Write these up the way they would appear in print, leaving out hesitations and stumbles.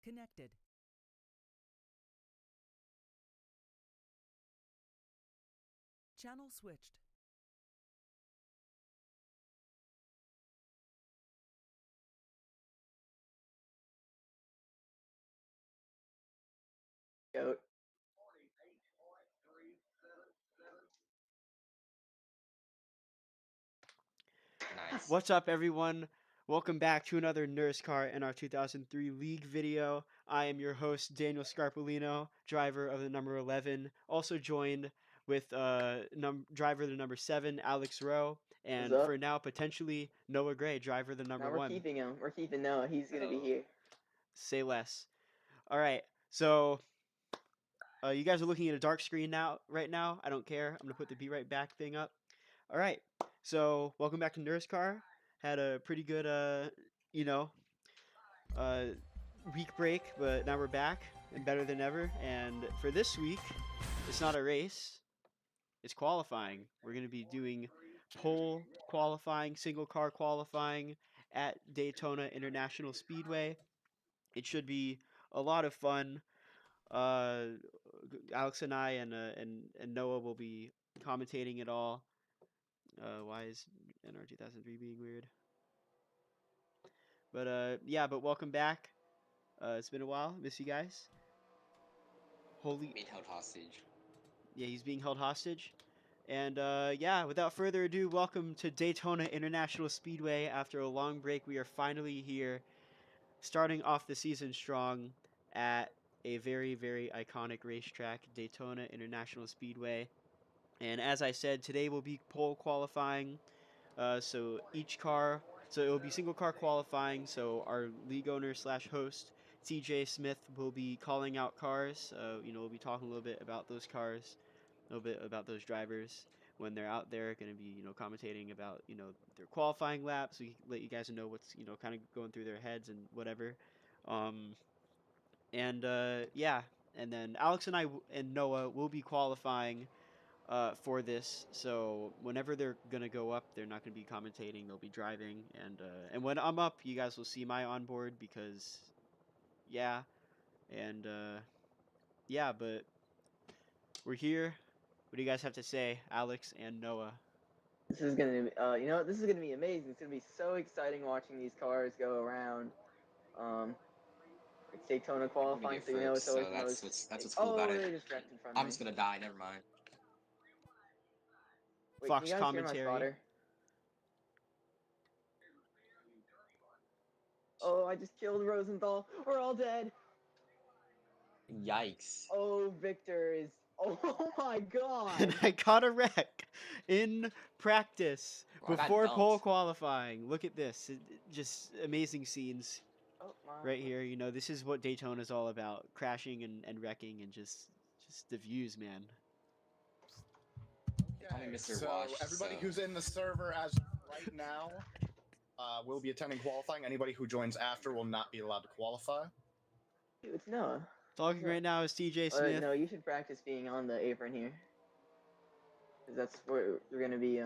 Connected. Channel switched. Goat. Nice. What's up, everyone? Welcome back to another Nerscar in our 2003 League video. I am your host, Daniel Scarpellino, driver of the number 11. Also joined with driver of the number 7, Alex Rowe, and What's up? for now, potentially Noah Gray, driver of the number Now we're 1. keeping him. We're keeping Noah. He's gonna be here. Say less. All right, so you guys are looking at a dark screen right now. I don't care. I'm gonna put the Be Right Back thing up. All right, so welcome back to Nerscar. Had a pretty good, week break, but now we're back and better than ever. And for this week, it's not a race, it's qualifying. We're going to be doing pole qualifying, single car qualifying at Daytona International Speedway. It should be a lot of fun. Alex and I and Noah will be commentating it all. Why is NR 2003 being weird? But yeah, but welcome back. It's been a while. Miss you guys. Being held hostage. Yeah, he's being held hostage. And yeah, without further ado, welcome to Daytona International Speedway. After a long break, we are finally here, starting off the season strong at a very, very iconic racetrack, Daytona International Speedway. And as I said, today will be pole qualifying. So it will be single car qualifying. So our league owner slash host, TJ Smith, will be calling out cars. We'll be talking a little bit about those cars, a little bit about those drivers when they're out there. Going to be, commentating about, their qualifying laps. So we let you guys know what's, kind of going through their heads and whatever. Yeah, and then Alex and I and Noah will be qualifying for this. So whenever they're gonna go up, they're not gonna be commentating. They'll be driving, and when I'm up, you guys will see my onboard because, yeah, and yeah. But we're here. What do you guys have to say, Alex and Noah? This is gonna be, this is gonna be amazing. It's gonna be so exciting watching these cars go around. It's Daytona qualifying, so it's always the most. That's what's cool about it. They just wrecked in front of I'm me. just gonna die. Never mind. Wait, Fox can you guys commentary. hear my spotter? Oh, I just killed Rosenthal. We're all dead. Yikes. Oh, Victor is. Oh my god. And I got a wreck in practice Bro, I got before pole dumped. qualifying. Look at this. Just amazing scenes Oh, my. right here. This is what Daytona is all about. Crashing and wrecking and just the views, man. Call me Mr. So Wash, everybody who's in the server as of right now will be attending qualifying. Anybody who joins after will not be allowed to qualify. It's Noah. Talking right now is TJ Smith. No, you should practice being on the apron here. Because that's where we're going to be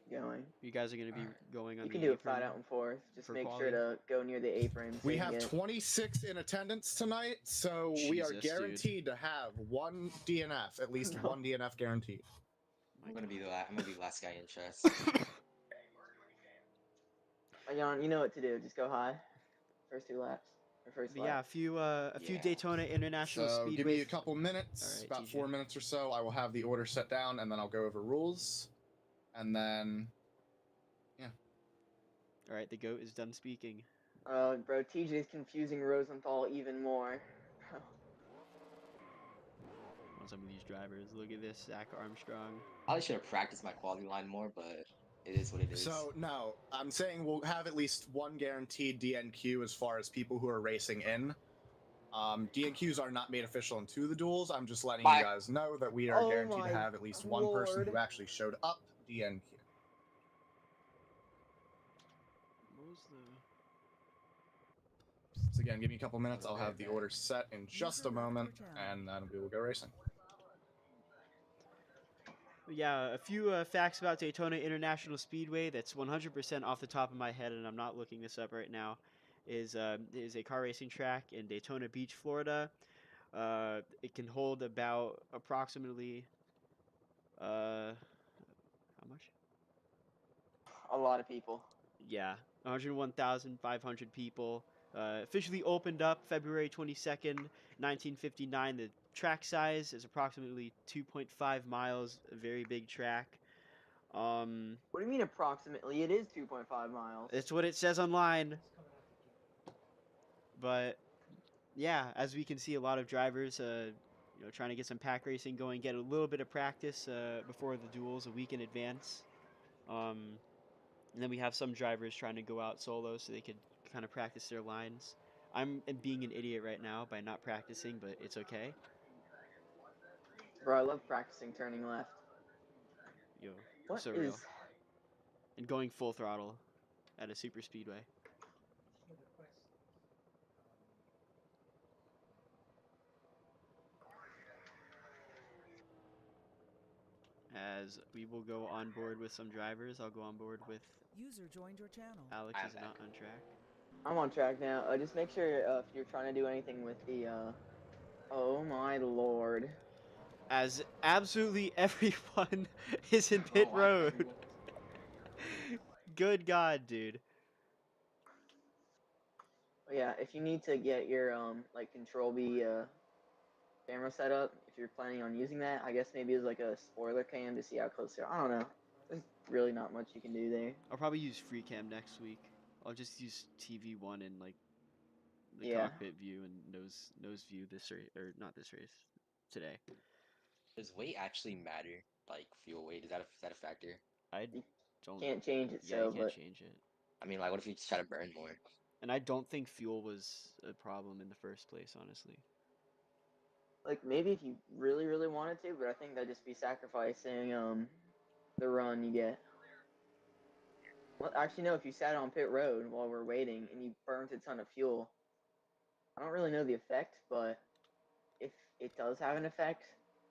going. You guys are gonna be going on You the can do it apron flat out and forth. Just for make quality? sure to go near the apron. So We you can have get... 26 in attendance tonight, so we are Jesus, dude. guaranteed to have one DNF, at least No. one DNF guaranteed. I'm gonna be the last guy in chess. Jan, you know what to do. Just go high. First 2 laps. Or first But lap. yeah, a few Yeah. Daytona International So Speedway. give me a couple minutes, Alright, about TJ. 4 minutes or so. I will have the order set down, and then I'll go over rules, and then All right, the goat is done speaking. Bro, TJ's confusing Rosenthal even more. On some of these drivers, look at this, Zach Armstrong. I should have practiced my quality line more, but it is what it is. So no, I'm saying we'll have at least one guaranteed DNQ as far as people who are racing in. DNQs are not made official into the duels. I'm just letting you guys know that we are Oh guaranteed to my have at least one person lord. who actually showed up DNQ. What was the... So again, give me a couple minutes. I'll have the order set in just a moment, and then we will go racing. Yeah, a few facts about Daytona International Speedway that's 100% off the top of my head, and I'm not looking this up right now, is a car racing track in Daytona Beach, Florida. It can hold about approximately, how much? A lot of people. Yeah, 101,500 people. Officially opened up February 22nd, 1959. The track size is approximately 2.5 miles, a very big track. What do you mean approximately? It is 2.5 miles. It's what it says online. But yeah, as we can see, a lot of drivers, trying to get some pack racing going, get a little bit of practice before the duels a week in advance. And then we have some drivers trying to go out solo so they could kind of practice their lines. I'm being an idiot right now by not practicing, but it's okay. Bro, I love practicing turning left. Yo, What so is... real. And going full throttle at a super speedway. As we will go on board with some drivers, I'll go on board with User joined your channel. Alex I'm is not back. on track. I'm on track now. Just make sure if you're trying to do anything with the, Oh my lord. As absolutely everyone is in Oh, pit wow, road. everyone. Good God, dude. Yeah, if you need to get your, like, Control B, camera set up, if you're planning on using that, I guess maybe it's like a spoiler cam to see how close they are. I don't know. There's really not much you can do there. I'll probably use free cam next week. I'll just use TV1 and like the Yeah. cockpit view and nose view this race, or not this race, today. Does weight actually matter? Like fuel weight? Is that a factor? I You don't. Can't change it, Yeah, so, you can't but change it. I mean, like, what if you just try to burn more? And I don't think fuel was a problem in the first place, honestly. like maybe if you really, really wanted to, but I think that'd just be sacrificing the run you get. Well, actually, no. If you sat on pit road while we're waiting and you burnt a ton of fuel, I don't really know the effect, but if it does have an effect,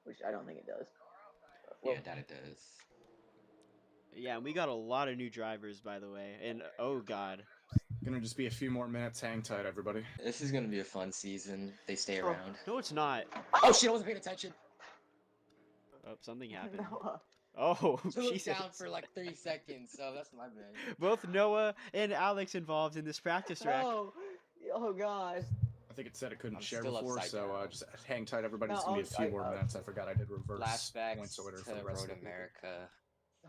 which I don't think it does. Yeah, that it does. Yeah, and we got a lot of new drivers, by the way. And oh god, Gonna just be a few more minutes. Hang tight, everybody. This is gonna be a fun season. They stay Oh. around. no, it's not. Oh shit! I wasn't paying attention. Oh, something happened. Noah. Oh, So look Jesus. down for like 30 seconds. So that's my bad. Both Noah and Alex involved in this practice rack. No. Oh god. I think it said it couldn't I'm share still before, upside so down. just hang tight, everybody. No, It's gonna be a few more I- minutes. I forgot I did reverse Flashbacks points order to for the rest Road of the people. America.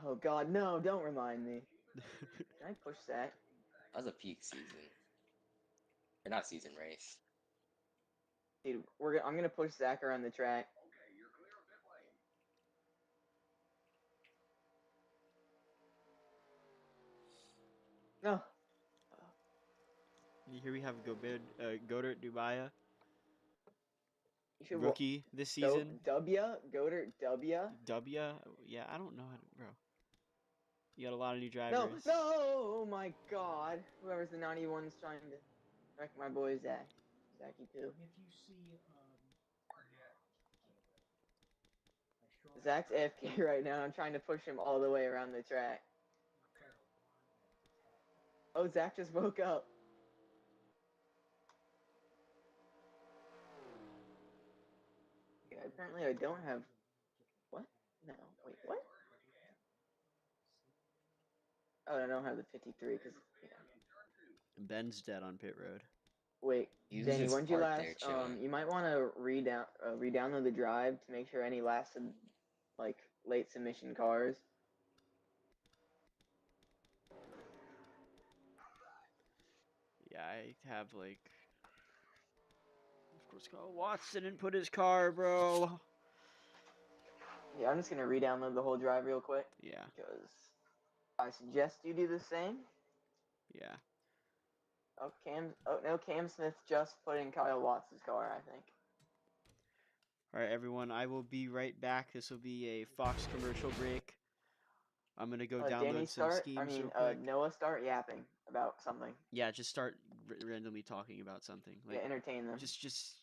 Oh god, no! Don't remind me. Can I push that? That was a peak season. Or not season, race. Dude, I'm gonna push Zach around the track. No. Here we have Godert Dubaya, You should rookie this season. Godert W. W, yeah, I don't know how to, bro. You got a lot of new No, drivers. no! Oh my god. Whoever's the 91's trying to wreck my boy Zach. Zachy too. Zach's AFK right now. I'm trying to push him all the way around the track. Oh, Zach just woke up. Yeah, apparently I don't have. What? No. Wait, what? Oh, I don't have the 53 because. Yeah. Ben's dead on pit road. Wait, He was Danny, just when'd you parked last? there chilling. You might want to re-download the drive to make sure any last like late submission cars. Yeah, I have like. Of course, Kyle Watts didn't put his car, bro. Yeah, I'm just gonna re-download the whole drive real quick Yeah, because I suggest you do the same. yeah. Oh, Cam Smith just put in Kyle Watts' car, I think. All right, everyone. I will be right back. This will be a Fox commercial break. I'm gonna go Danny, download some schemes real quick. Noah, start yapping about something. Yeah, just start randomly talking about something. Like, Yeah, entertain them. just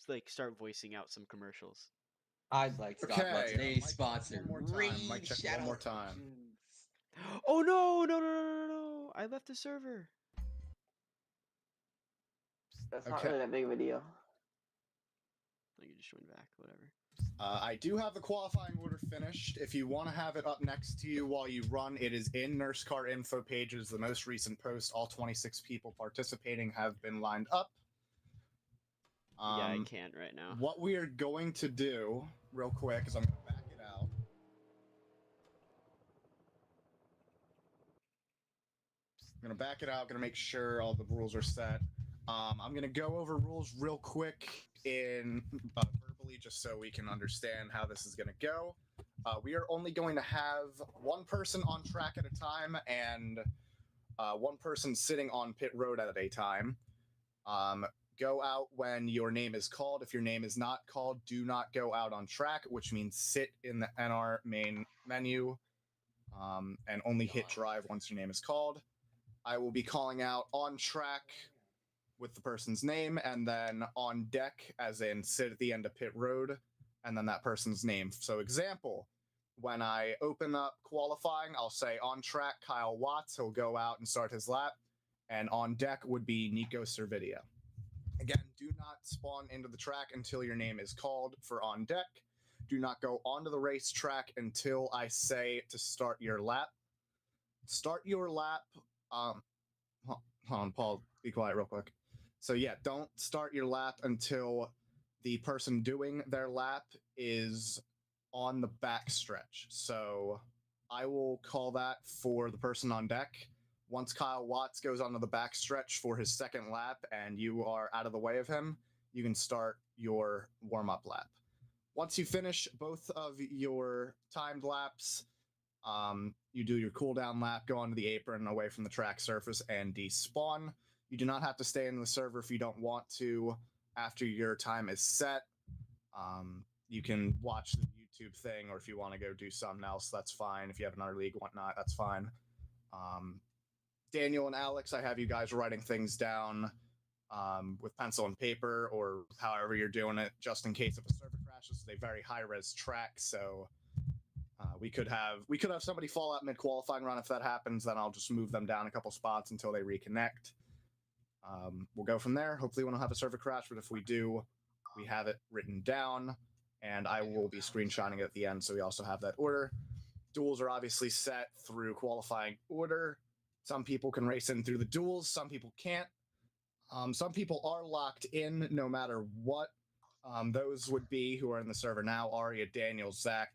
like start voicing out some commercials. I'd like to talk about Okay, today's mic sponsor, one more time, Raid mic check Shadow one more time. Legends. Oh no! I left the server. That's not Okay. really that big of a deal. I can just join back. Whatever. I do have the qualifying order finished. If you want to have it up next to you while you run, it is in Nerscar info pages. The most recent post, all 26 people participating have been lined up. Yeah, I can't right now. What we are going to do, real quick, is I'm going to back it out. I'm going to back it out, going to make sure all the rules are set. I'm going to go over rules real quick in verbally, just so we can understand how this is going to go. We are only going to have one person on track at a time and one person sitting on pit road at a time. Go out when your name is called. If your name is not called, do not go out on track, which means sit in the NR main menu and only hit drive once your name is called. I will be calling out on track with the person's name, and then on deck, as in sit at the end of pit road, and then that person's name. So example, when I open up qualifying, I'll say on track Kyle Watts. He'll go out and start his lap. And on deck would be Nico Servideo. Again, do not spawn into the track until your name is called for on deck. Do not go onto the racetrack until I say to start your lap. Start your lap. Hold on, Paul, be quiet real quick. So yeah, don't start your lap until the person doing their lap is on the back stretch. So I will call that for the person on deck. Once Kyle Watts goes onto the back stretch for his second lap and you are out of the way of him, you can start your warm-up lap. Once you finish both of your timed laps, you do your cooldown lap, go onto the apron away from the track surface, and despawn. You do not have to stay in the server if you don't want to after your time is set. You can watch the YouTube thing, or if you want to go do something else, that's fine. If you have another league, whatnot, that's fine. Daniel and Alex, I have you guys writing things down with pencil and paper, or however you're doing it, just in case if a server crashes. It's a very high-res track, so we could have somebody fall out mid-qualifying run. If that happens, then I'll just move them down a couple spots until they reconnect. We'll go from there. Hopefully we don't have a server crash, but if we do, we have it written down, and I will be screenshotting it at the end, so we also have that order. Duels are obviously set through qualifying order. Some people can race in through the duels, some people can't. Some people are locked in no matter what. Those would be, who are in the server now, Aria, Daniel, Zach,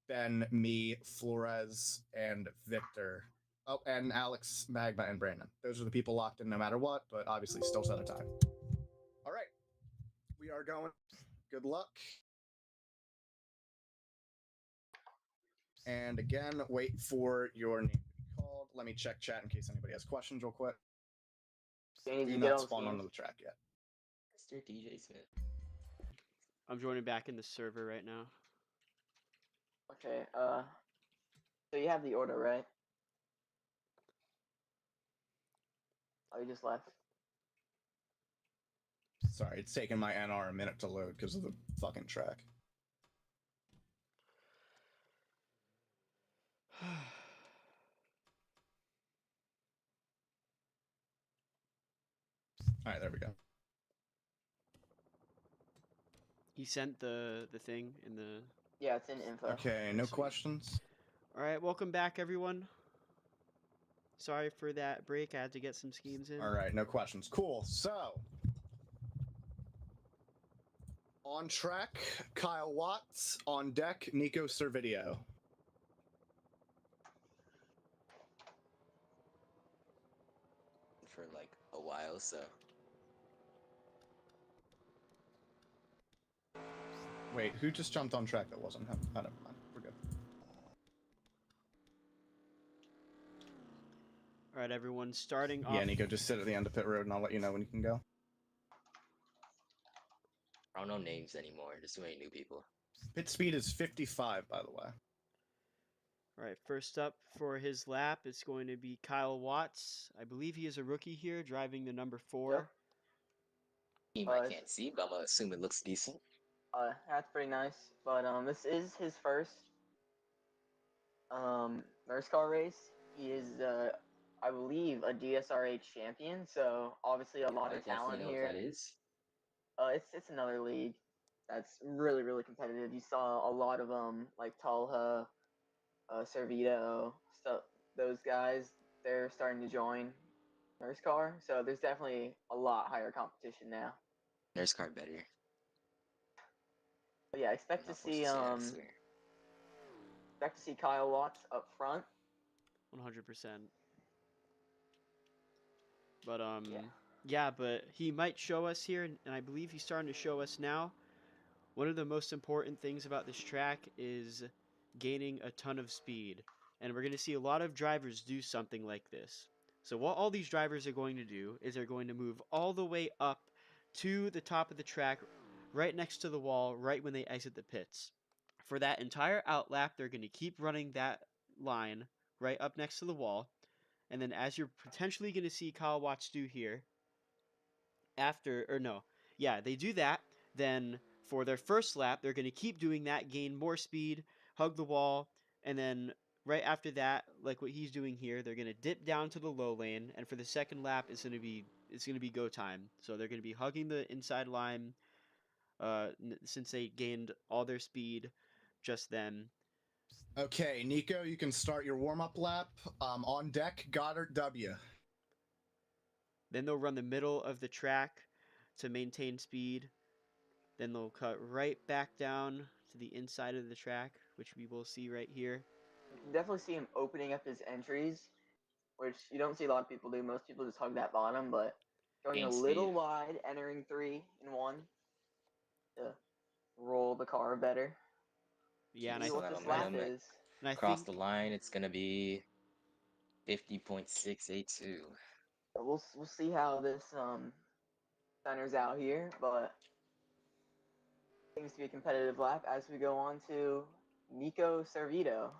Ben, me, Flores, and Victor. Oh, and Alex, Magma, and Brandon. Those are the people locked in no matter what, but obviously still set a time. All right. We are going. Good luck. And again, wait for your name to be called. Let me check chat in case anybody has questions real quick. Danny, Do you get not all the spawn schemes? onto the track yet. Mr. DJ Smith. I'm joining back in the server right now. Okay, so you have the order, right? Oh, you just left. Sorry, it's taking my NR a minute to load because of the fucking track. All right, there we go. He sent the thing in the. Yeah, it's in info. Okay, no Sweet. questions. All right, welcome back, everyone. Sorry for that break. I had to get some schemes in. All right, no questions. Cool. So, on track, Kyle Watts. On deck, Nico Servideo. For like a while, so Wait, who just jumped on track that wasn't him? Oh, never mind. We're good. All right, everyone, starting off. Yeah, Nico, just sit at the end of pit road and I'll let you know when you can go. I don't know names anymore. There's too many new people. Pit speed is 55, by the way. All right, first up for his lap, it's going to be Kyle Watts. I believe he is a rookie here, driving the number 4. Yep. Team I can't see, but I'm gonna assume it looks decent. That's pretty nice. But this is his first Nerscar race. He is I believe a DSRH champion, so obviously a lot I of talent definitely know here. what that is. It's another league that's really really competitive. You saw a lot of like Talha, Servito, stuff. Those guys, they're starting to join Nerscar, so there's definitely a lot higher competition now. Nerscar better. But yeah, expect to Not forced see say that, I swear. Kyle Watts up front. 100%. But yeah, but he might show us here, and I believe he's starting to show us now. One of the most important things about this track is gaining a ton of speed, and we're going to see a lot of drivers do something like this. So what all these drivers are going to do is they're going to move all the way up to the top of the track, right next to the wall, right when they exit the pits. For that entire outlap, they're going to keep running that line right up next to the wall. And then as you're potentially going to see Kyle Watts do here, they do that. Then for their first lap, they're going to keep doing that, gain more speed, hug the wall, and then right after that, like what he's doing here, they're going to dip down to the low lane, and for the second lap, it's going to be go time. So they're going to be hugging the inside line, since they gained all their speed just then. Okay, Nico, you can start your warm-up lap. On deck, Goddard W. Then they'll run the middle of the track to maintain speed. Then they'll cut right back down to the inside of the track, which we will see right here. You can definitely see him opening up his entries, which you don't see a lot of people do. Most people just hug that bottom, but going a little wide, entering 3 in 1 to roll the car better. Yeah, and see I what this lap is. And I Across think the line, it's gonna be 50.682. We'll see how this centers out here, but seems to be a competitive lap as we go on to Nico Servito.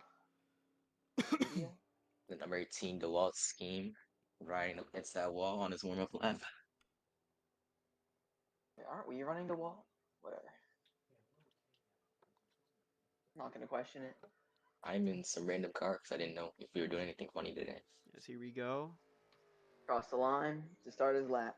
The number 18 DeWalt scheme riding up against that wall on his warm-up lap. Aren't we running the wall? Whatever. I'm not gonna question it. I'm in some random car because I didn't know if we were doing anything funny today. Yes, here we go. Cross the line to start his lap.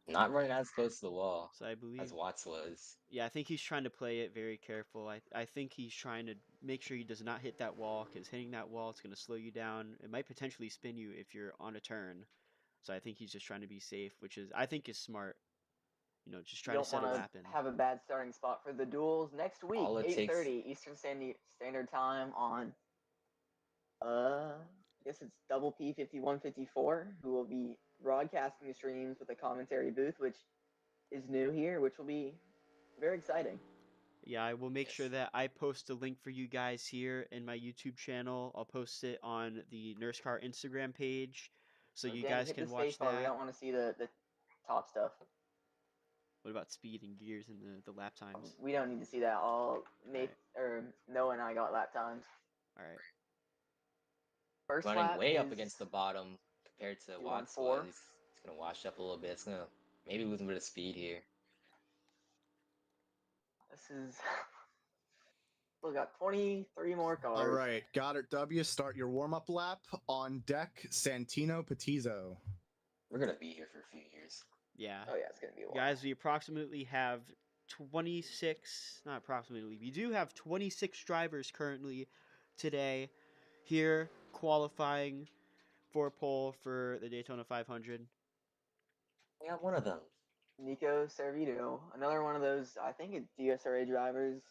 Not running as close to the wall So I believe, as Watts was. yeah, I think he's trying to play it very careful. I think he's trying to make sure he does not hit that wall, because hitting that wall, it's going to slow you down. It might potentially spin you if you're on a turn. So I think he's just trying to be safe, which is, I think, is smart. You know, just try to set a lap in. Have a bad starting spot for the duels next week, 8:30 Eastern Standard Time on I guess it's Double P 5154, who will be broadcasting the streams with a commentary booth, which is new here, which will be very exciting. Yeah, I will make sure that I post a link for you guys here in my YouTube channel. I'll post it on the Nerscar Instagram page, so you guys can watch that. We don't want to see the top stuff. What about speed and gears and the lap times? We don't need to see that. Noah and I got lap times. All right. First running lap way up against the bottom compared to Watts 4. was. It's gonna wash up a little bit. It's gonna maybe lose a bit of speed here. This is. We got 23 more cars. All right, Goddard W, start your warm-up lap. On deck, Santino Petizzo. We're gonna be here for a few years. Yeah. Oh yeah, it's gonna be a while. Guys, we approximately have 26, not approximately, we do have 26 drivers currently today here qualifying for pole for the Daytona 500. We got one of them. Nico Servito, another one of those, I think it's DSRA drivers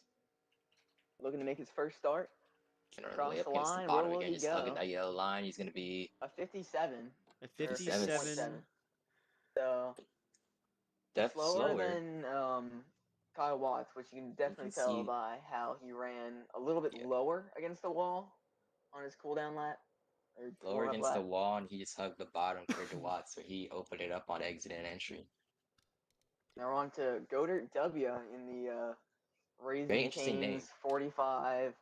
looking to make his first start. Gonna Cross lay up the against the line, bottom where will again, he just hugging go? that yellow line. He's gonna be A 57. A Or 57. 57. So slower. than Kyle Watts, which you can definitely tell see- by how he ran a little bit Yeah. lower against the wall on his cooldown lap. Or Lower warm-up against lap. the wall, and he just hugged the bottom compared to Watts, so he opened it up on exit and entry. Now we're on to Godert W in the Very Raising interesting name. Cane's 45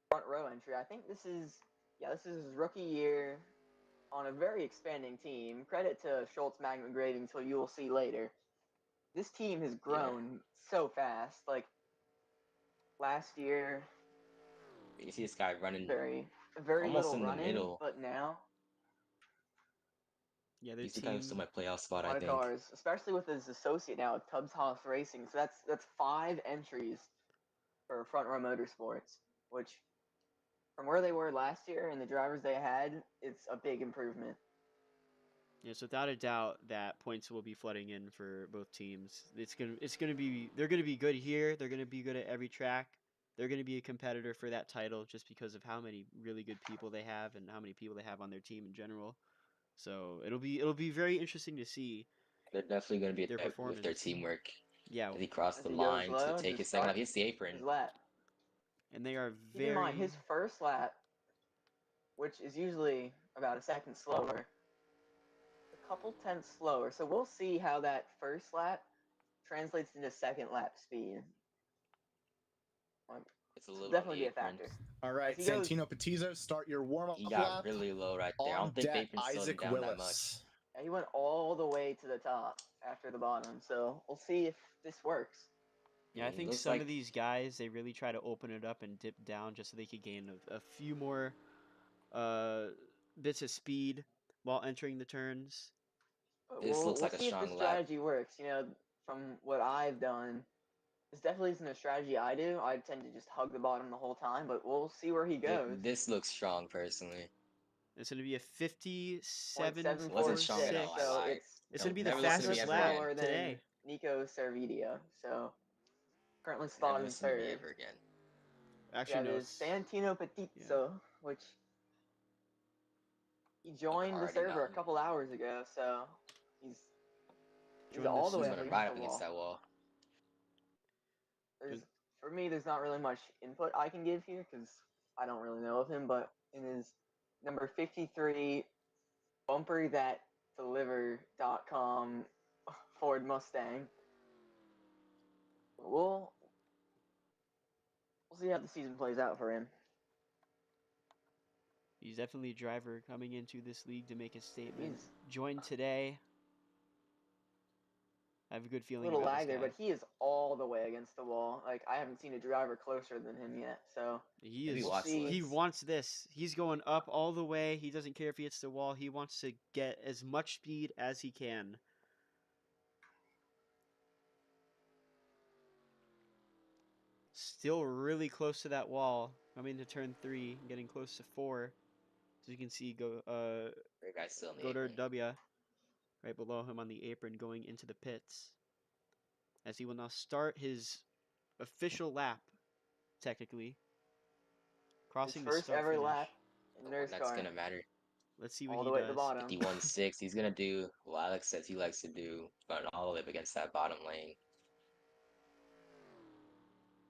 front row entry. I think this is his rookie year on a very expanding team. Credit to Schultz Magma Gradings, who you will see later. This team has grown so fast. Like last year, You see this guy running very almost little in the running, middle. but now Yeah, their He's the guy who's team. still my playoff spot, a I lot of think. cars, especially with his associate now, Tubbs Haas Racing. So that's 5 entries for Front Row Motorsports, which from where they were last year and the drivers they had, it's a big improvement. Yes, without a doubt that points will be flooding in for both teams. They're gonna be good here. They're gonna be good at every track. They're gonna be a competitor for that title just because of how many really good people they have and how many people they have on their team in general. So it'll be very interesting to see. They're definitely going to be a Their threat with their performance. teamwork. Yeah, As he crossed As the he goes line low, to take just his second start lap, hits the apron. his lap. and they are Keep in mind, very. his first lap, which is usually about a second slower, a couple tenths slower. So we'll see how that first lap translates into second lap speed. It's a little Definitely on be the a apron. factor. All right, He goes- Santino Petizo, start your warm-up He got lap. really low right there. I On don't think the deck, apron slowed him Isaac down that much. Willis. Yeah, he went all the way to the top after the bottom. So we'll see if this works. Yeah, I He think looks some like of these guys they really try to open it up and dip down just so they could gain a few more bits of speed while entering the turns. But This looks we'll like a see if this strong lap. strategy works. You know, from what I've done, this definitely isn't a strategy I do. I tend to just hug the bottom the whole time, but we'll see where he goes. This looks strong, personally. It's going to be a 57.46. Wasn't strong at all, I So lied. It's No, going to be the never listen to me fastest ever lap again. slower than today. Nico Servidio. So currently Never spotted in listen to me third. ever again. Actually, Yeah, no. there's Santino Petizzo, which he joined the Already server a mountain. couple hours ago. So he's Joined all this the way He's up running against right the up against wall. that wall. For me, there's not really much input I can give here because I don't really know of him. But in his number 53 bumperthatdeliver.com Ford Mustang, we'll see how the season plays out for him. He's definitely a driver coming into this league to make a statement. He's Joined today. I have a good a feeling little about lag this there, guy. but he is all the way against the wall. Like I haven't seen a driver closer than him yet. So Maybe we'll Watts see. looks. He wants this. He's going up all the way. He doesn't care if he hits the wall. He wants to get as much speed as he can. Still really close to that wall. Coming to turn 3, getting close to 4. So you can see Great guy still in the Godard apron. W right below him on the apron going into the pits. As he will now start his official lap, technically. Crossing His the first start ever finish. lap in The one that's Nerscar. gonna matter. Let's see what All he the way at the does. bottom. 51.6. He's gonna do what Alex says he likes to do, run all the way up against that bottom lane.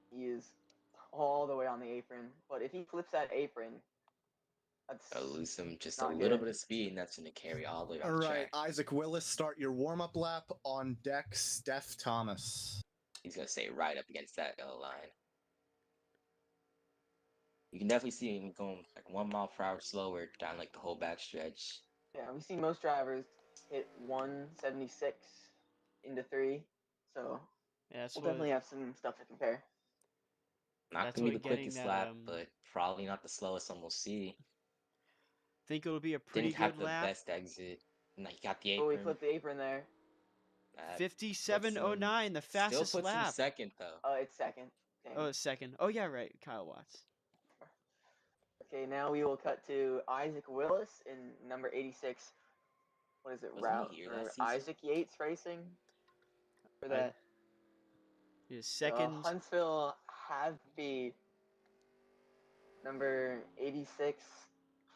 He is all the way on the apron. But if he flips that apron, that's Gotta lose him just a not little good. bit of speed, and that's gonna carry all the way All down the right, track. Isaac Willis, start your warm-up lap. On deck, Steph Thomas. He's gonna stay right up against that yellow line. You can definitely see him going like 1 mile per hour slower down like the whole back stretch. Yeah, we see most drivers hit 176 into 3, so Yeah, that's we'll what, definitely have some stuff to compare. Not That's gonna be what the getting quickest that, lap, but probably not the slowest one we'll see. think it'll be a pretty Didn't have good the lap. best exit. And he got the Oh, he apron. flipped the apron there. That puts 57.09, the him, still fastest puts him lap. second though. It's second. Dang. Oh, second. Oh yeah, right. Kyle Watts. Okay, now we will cut to Isaac Willis in number 86. What is it? Wasn't he Route here or last season? Isaac Yates Racing for I- that His second. Huntsville Have Speed number 86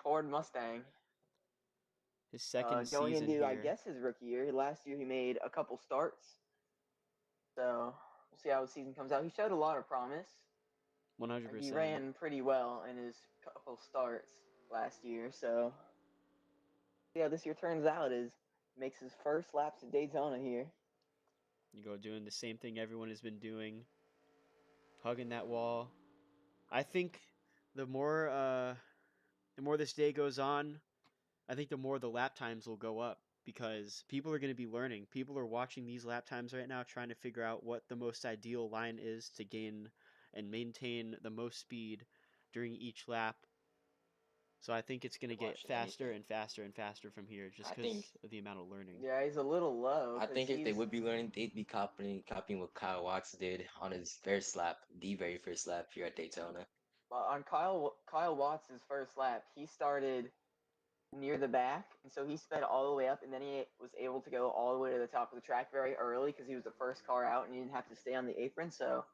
Ford Mustang. His second Going season into, here. I guess, his rookie year. Last year he made a couple starts. So we'll see how the season comes out. He showed a lot of promise. 100%. He ran pretty well in his couple starts last year. So yeah, this year turns out is makes his first laps at Daytona here. You go doing the same thing everyone has been doing, hugging that wall. I think the more this day goes on, I think the more the lap times will go up because people are going to be learning. People are watching these lap times right now, trying to figure out what the most ideal line is to gain and maintain the most speed during each lap. So I think it's going to get Watching faster anything. and faster and faster from here just I because think- of the amount of learning. Yeah, he's a little low. I 'cause think if they he's- would be learning, they'd be copying what Kyle Watts did on his first lap, the very first lap here at Daytona. on Kyle Watts' first lap, he started near the back, and so he sped all the way up, and then he was able to go all the way to the top of the track very early because he was the first car out, and he didn't have to stay on the apron. So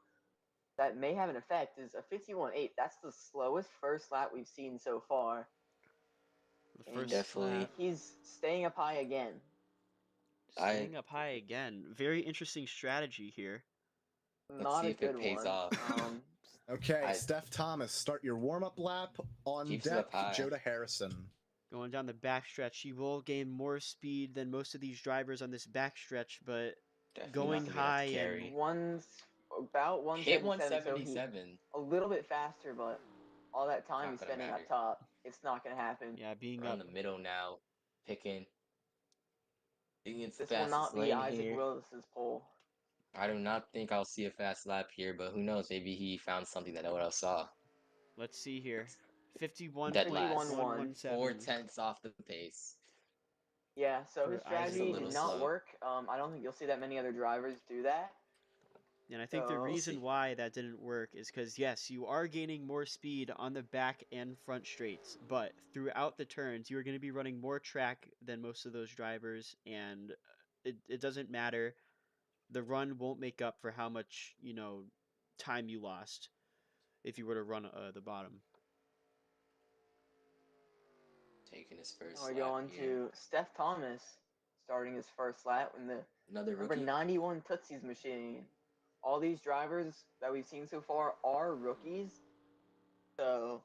that may have an effect. Is a 51.8? That's the slowest first lap we've seen so far. The And first Definitely. lap, he's staying up high again. staying up high again. Very interesting strategy here. Let's Not see a if it good pays one. off. Okay, I- Steph Thomas, start your warm-up lap on Keeps it deck. up high. Joda Harrison. Going down the backstretch, he will gain more speed than most of these drivers on this backstretch, but Definitely going not gonna be enough high to and carry. One's about Hit 177, so he's 177. a little bit faster, but all that time Not he's gonna spending matter. up top, it's not going to happen. yeah, being We're up in the middle now, picking. It's the This will fastest not be lane Isaac here. Willis's pole. I do not think I'll see a fast lap here, but who knows? Maybe he found something that no one else saw. Let's see here. Dead last. 51.117. 4/10 off the pace. Yeah, so For his Isaac strategy little did not slow. work. I don't think you'll see that many other drivers do that. And I think the So- reason see. why that didn't work is because, yes, you are gaining more speed on the back and front straights, but throughout the turns, you are going to be running more track than most of those drivers, and it doesn't matter. The run won't make up for how much, time you lost if you were to run the bottom. Taking his first Now we lap go on here. to Steph Thomas starting his first lap in the Another number rookie. 91 Tootsie's machine. All these drivers that we've seen so far are rookies, so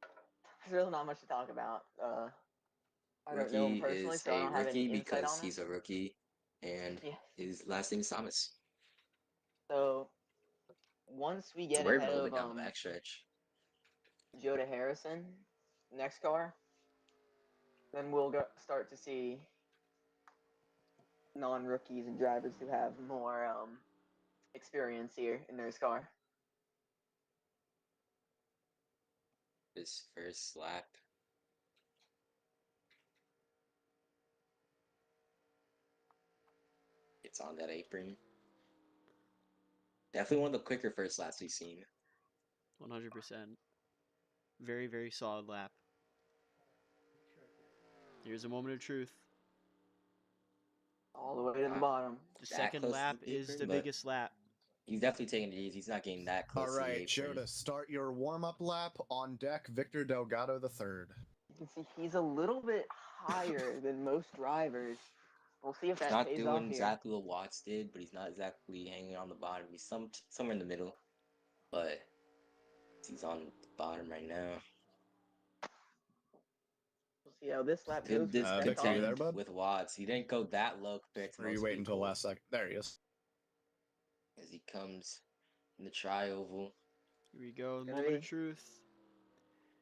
there's really not much to talk about. I don't know him Rookie personally, is so I a don't have any rookie insight because on him. he's a rookie, and Yeah. his last name is Thomas. So once we So get we're ahead moving of down the backstretch. Joda Harrison, next car, then we'll start to see non-rookies and drivers who have more experience here in their car. His first lap. It's on that apron. Definitely one of the quicker first laps we've seen. 100%. Very, very solid lap. Here's a moment of truth. All the way to the Wow. bottom. The That second close to lap the is apron, the but biggest lap. He's definitely taking it easy. He's not getting that close All to right, the apron. Joda, start your warm-up lap on deck. Victor Delgado III. You can see he's a little bit higher than most drivers. We'll see if He's that not pays off doing here. exactly what Watts did, but he's not exactly hanging on the bottom. He's somewhere in the middle, but he's on the bottom right now. We'll see how this lap Good goes for Steph Victor, you Thomas. there, bud? with Watts. He didn't go that low compared to Or are you most waiting until people, last second? There he is. as he comes in the tri-oval. Here we go. Gonna Moment of be- truth.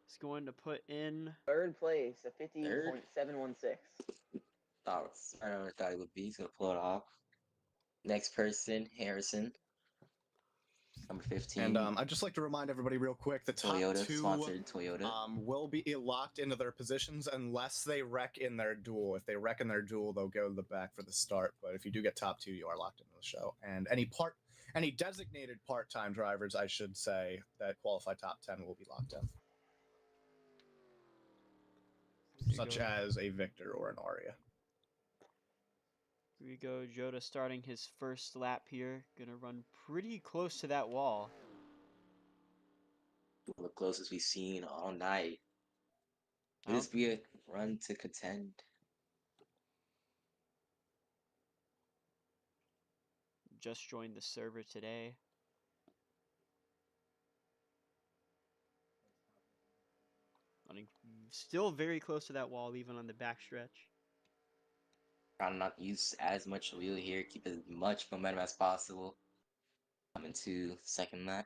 He's going to put in. Third place, a 50.716. I don't thought he would be. He's gonna pull it off. Next person, Harrison. Number 15. And I'd just like to remind everybody real quick, the top Toyota, two sponsored Toyota. will be locked into their positions unless they wreck in their duel. If they wreck in their duel, they'll go to the back for the start. But if you do get top two, you are locked into the show. And any designated part-time drivers, I should say, that qualify top 10 will be locked in. Such as a Victor or an Aria. Here we go, Jota starting his first lap here. Gonna run pretty close to that wall. The closest we've seen all night. Will this be a run to contend? Just joined the server today. Running still very close to that wall, even on the backstretch. Trying not to use as much wheel here, keep as much momentum as possible. Coming to second lap.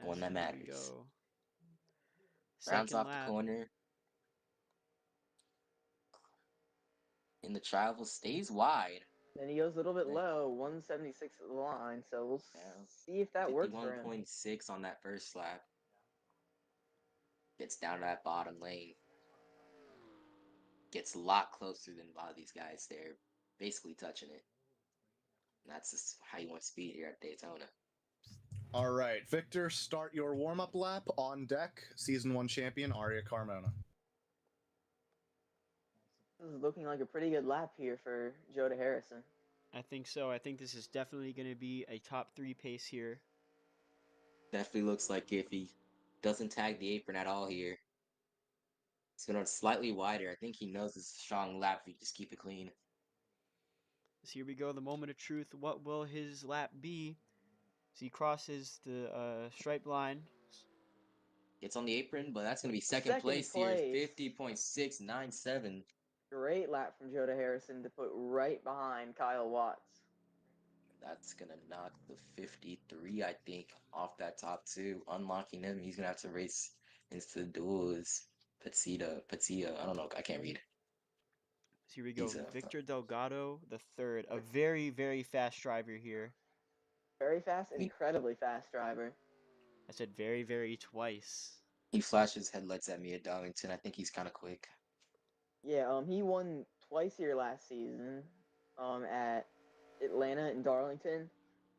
One that matters. Rounds off the corner. In the travel, stays wide. Then he goes a little bit low, 176 at the line, so we'll see if that works for him. 51.6 on that first lap. Gets down to that bottom lane. Gets a lot closer than a lot of these guys. They're basically touching it. And that's just how you want speed here at Daytona. All right, Victor, start your warm-up lap. On deck, Season 1 champion, Aria Carmona. This is looking like a pretty good lap here for Jota Harrison. I think so. I think this is definitely going to be a top 3 pace here. Definitely looks like if he doesn't tag the apron at all here, it's going to run slightly wider. I think he knows it's a strong lap if you just keep it clean. So here we go, the moment of truth. What will his lap be? So he crosses the stripe line. Gets on the apron, but that's going to be second place here. 50.697. Great lap from Jota Harrison to put right behind Kyle Watts. That's going to knock the 53, I think, off that top two. Unlocking him, he's going to have to race into the duels. Petita, I don't know, I can't read. So here we go, Victor Delgado the third, a very, very fast driver here. Very fast, incredibly fast driver. I said very, very twice. He flashes headlights at me at Darlington. I think he's kind of quick. Yeah, he won twice here last season at Atlanta and Darlington.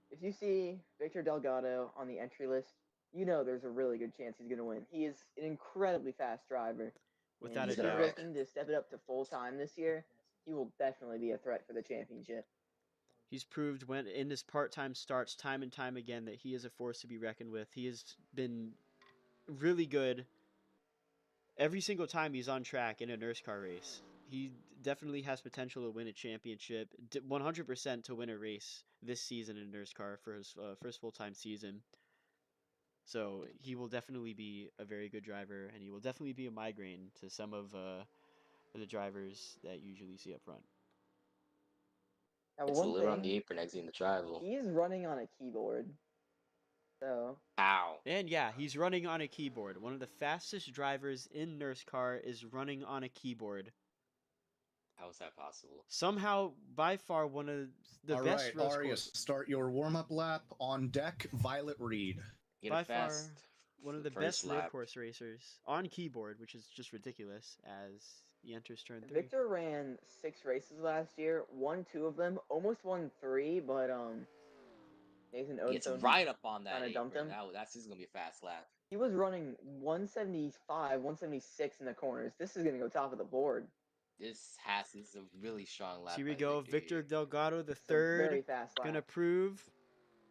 If you see Victor Delgado on the entry list, you know there's a really good chance he's going to win. He is an incredibly fast driver. Without a doubt. doubt. He's looking to step it up to full time this year. He will definitely be a threat for the championship. He's proved when in his part-time starts time and time again that he is a force to be reckoned with. He has been really good every single time he's on track in a Nerscar race. He definitely has potential to win a championship, 100% to win a race this season in Nerscar for his first full-time season. So he will definitely be a very good driver, and he will definitely be a migraine to some of the drivers that you usually see up front. Now, It's a little on the apron exiting the travel. He's running on a keyboard. So. Ow. And yeah, he's running on a keyboard. One of the fastest drivers in Nerscar is running on a keyboard. How is that possible? Somehow, by far, one of the best race courses. Start your warm-up lap. On deck, Violet Reed. By far, one of the best road course racers on keyboard, which is just ridiculous as he enters turn 3. Victor ran 6 races last year, won 2 of them, almost won 3, but Nathan Odom gets right up on that kind of dumped him. That's just gonna be a fast lap. He was running 175, 176 in the corners. This is gonna go top of the board. This is a really strong lap. So here we go, Victor Delgado the third. Very fast lap. Gonna prove.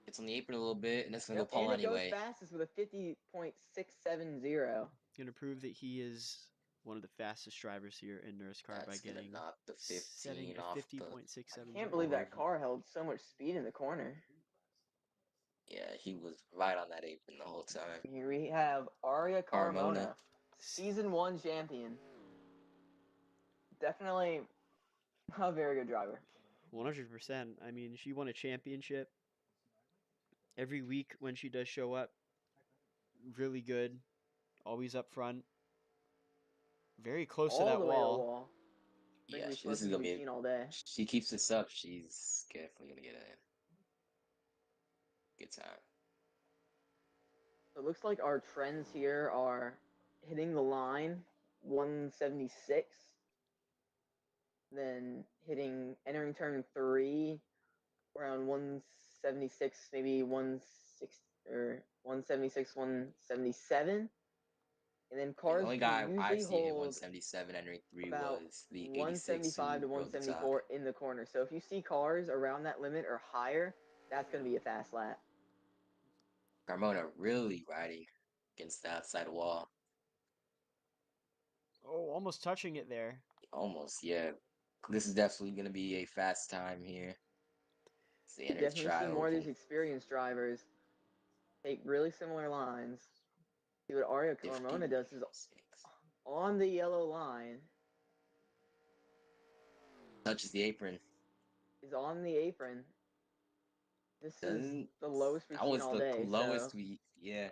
It's on the apron a little bit, and it's gonna go pole anyway. It goes fastest with a 50.670. Gonna prove that he is one of the fastest drivers here in Nerscar by getting knock the 15 off 50.67. I can't believe that car held so much speed in the corner. Yeah, he was right on that apron the whole time. Here we have Aria Carmona, Season 1 champion. Definitely a very good driver. 100%. I mean, she won a championship every week when she does show up. Really good. Always up front. Very close to that wall. Yeah, this is gonna be all day. She keeps this up, she's definitely gonna get a good time. So it looks like our trends here are hitting the line 176, then entering turn 3 around 176, maybe 160 or 176, 177. And then The cars only can guy I've usually seen hit hold 177 entering 3 about was the 86 175 who to rode the top. 174 in the corner. So if you see cars around that limit or higher, that's going to be a fast lap. Carmona really riding against the outside wall. Oh, almost touching it there. Almost, yeah. This is definitely going to be a fast time here. It's the You enter definitely see more of tri-oval. these experienced drivers take really similar lines. See what Aria Carmona does is 56. on the yellow line, Touches the apron. is on the apron. This is Doesn't the lowest we've that seen was all the day. lowest So yeah.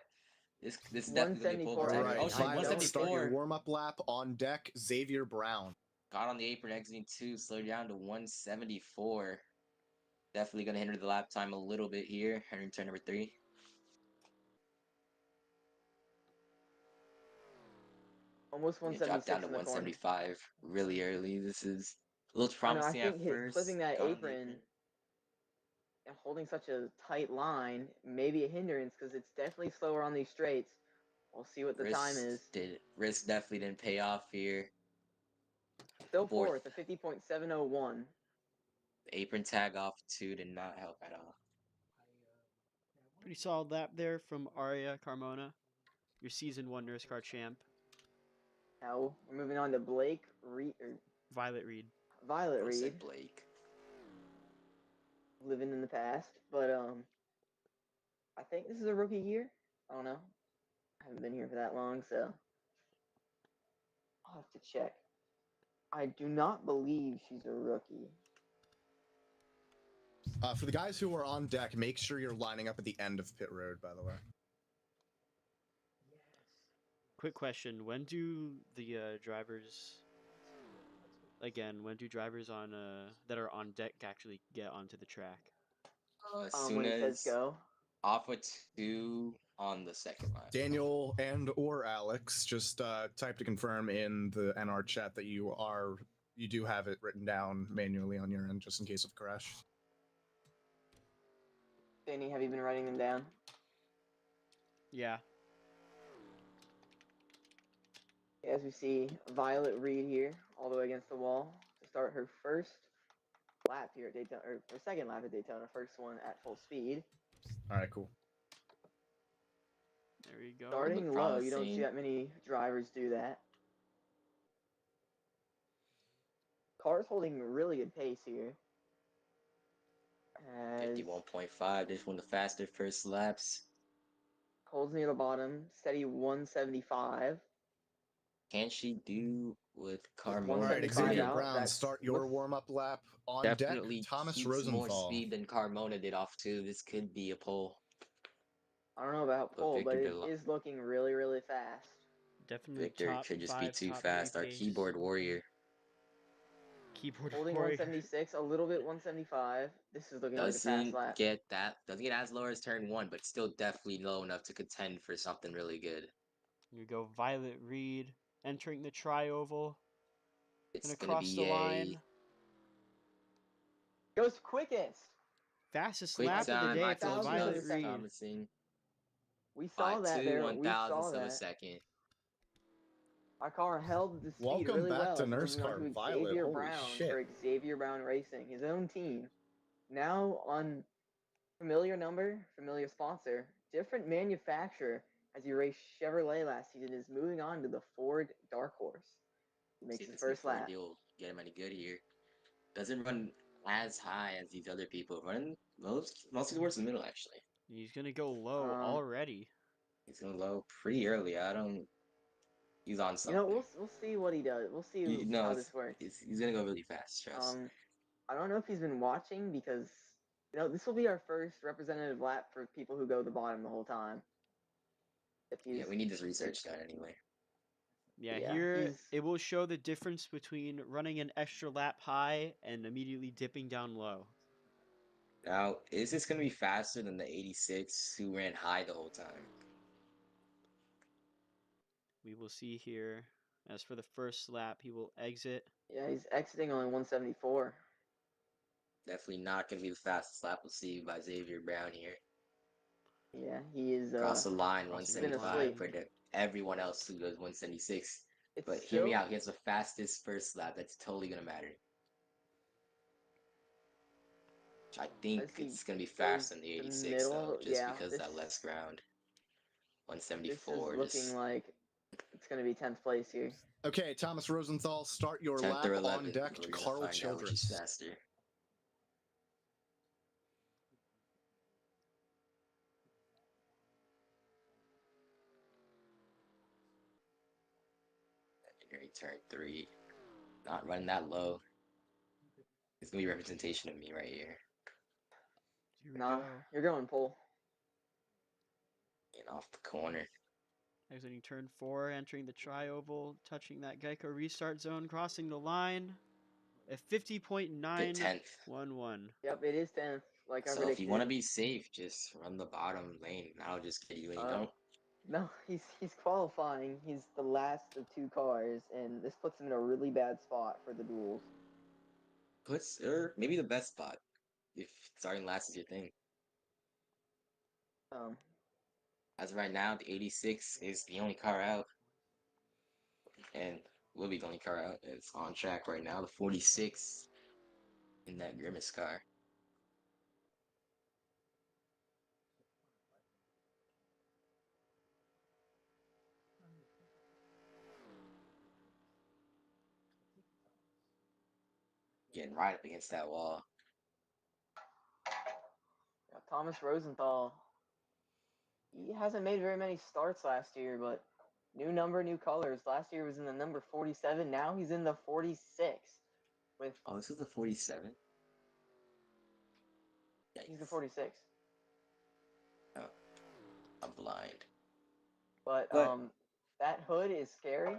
This is definitely gonna be a pole 174 position. entering. Oh, Alright, she's I don't- Violet, start your 174. warm-up lap on deck, Xavier Brown. Got on the apron exiting 2, slowed down to 174. Definitely gonna hinder the lap time a little bit here. Entering turn number 3. Almost It dropped 176 down to in the corner. 175 really early. This is a little I know. I promising at think first. clipping that Got on the apron and holding such a tight line may be a hindrance because it's definitely slower on these straights. We'll see what the time is. Risk definitely didn't pay off here. Still Fourth. fourth, a 50.701. The apron tag off 2 did not help at all. Pretty solid lap there from Aria Carmona, your season 1 Nerscar champ. Now we're moving on to Blake Reed or Violet Reed. Violet Both Reed, said Blake. living in the past, but I think this is a rookie year. I don't know. I haven't been here for that long, so I'll have to check. I do not believe she's a rookie. For the guys who are on deck, make sure you're lining up at the end of pit road, by the way. Quick question: when do the drivers, when do drivers on that are on deck actually get onto the track? As soon When it says as go. off with 2 on the second line. Daniel and or Alex, just type to confirm in the NR chat that you do have it written down manually on your end, just in case of crash. Danny, have you been writing them down? Yeah. As we see Violet Reed here, all the way against the wall to start her first lap here at Daytona, or her second lap at Daytona, first one at full speed. All right, cool. There we go. Starting Look low, you don't see promising. that many drivers do that. Car's holding really good pace here. As 51.5. This one of the faster first laps. holds near the bottom, steady 175. Can she do with With Carmona? All right, 175 Xavier out, Brown, that start your looks- warm-up lap on Definitely deck. Thomas keeps Rosenthal. more speed than Carmona did off 2. This could be a pole. I don't know about But pole, but Victor it Delo- is looking really, really fast. Definitely Victor top could just be 5, too top fast. 3 Our pace. keyboard warrior. Keyboard Holding warrior. 176, a little bit 175. This is looking like a fast Doesn't lap. get as low as turn 1, but still definitely low enough to contend for something really good. Here we go, Violet Reed entering the tri-oval It's and gonna across be the line. Goes quickest. Fastest quick lap of the time. day I for told you Violet this is Reed. promising. We By saw that 2 there. We saw one-thousandths of a that. second. Our car held the speed Welcome really back well. to Moving on Nerscar, to Violet. Xavier Holy Brown shit. for Xavier Brown Racing, his own team. Now on familiar number, familiar sponsor, different manufacturer. As he raced Chevrolet last season, is moving on to the Ford Dark Horse. He makes See if his this first Ford lap. deal get him any good here. Doesn't run as high as these other people. Run mostly towards the middle actually. He's gonna go low already. He's going low pretty early. He's on You something. know, we'll see what he does. We'll see how this works. He's gonna go really fast, trust. I don't know if he's been watching because this will be our first representative lap for people who go to the bottom the whole time. Yeah, we need this research done anyway. Yeah, Yeah, here he's- it will show the difference between running an extra lap high and immediately dipping down low. Now, is this gonna be faster than the 86 who ran high the whole time? We will see here. As for the first lap, he will exit. Yeah, he's exiting only 174. Definitely not going to be the fastest lap we'll see by Xavier Brown here. Yeah, he is. Across the line, Crossing the 175 line. for everyone else who goes 176. It's But still, hear me out. He has the fastest first lap. That's totally going to matter. I think Let's see, it's going to be goes faster than the the 86, though, middle, just yeah, because this- that less ground. this 174, is looking just like it's going to be 10th place here. Okay, Thomas Rosenthal, start your 10th lap or on 11th. deck. We're going to Carl find out which is Childress. faster. Secondary turn 3. Not running that low. It's going to be representation of me right here. Here we Nah, go. you're going pole. And off the corner. Exiting turn 4, entering the tri-oval, touching that Geico restart zone, crossing the line. At Get 50.911. 10th. Yep, it is 10th, like I So predicted. if you want to be safe, just run the bottom lane. I'll just get you when you don't. No, he's qualifying. He's the last of 2 cars, and this puts him in a really bad spot for the duels. Or maybe the best spot if starting last is your thing. As of right now, the 86 is the only car out, and will be the only car out. It's on track right now. The 46 in that Grimace car. Getting right up against that wall. Yeah, Thomas Rosenthal, he hasn't made very many starts last year, but new number, new colors. Last year was in the number 47. Now he's in the 46. With Oh, this is the 47. he's the 46. Oh, I'm blind. But that hood is scary.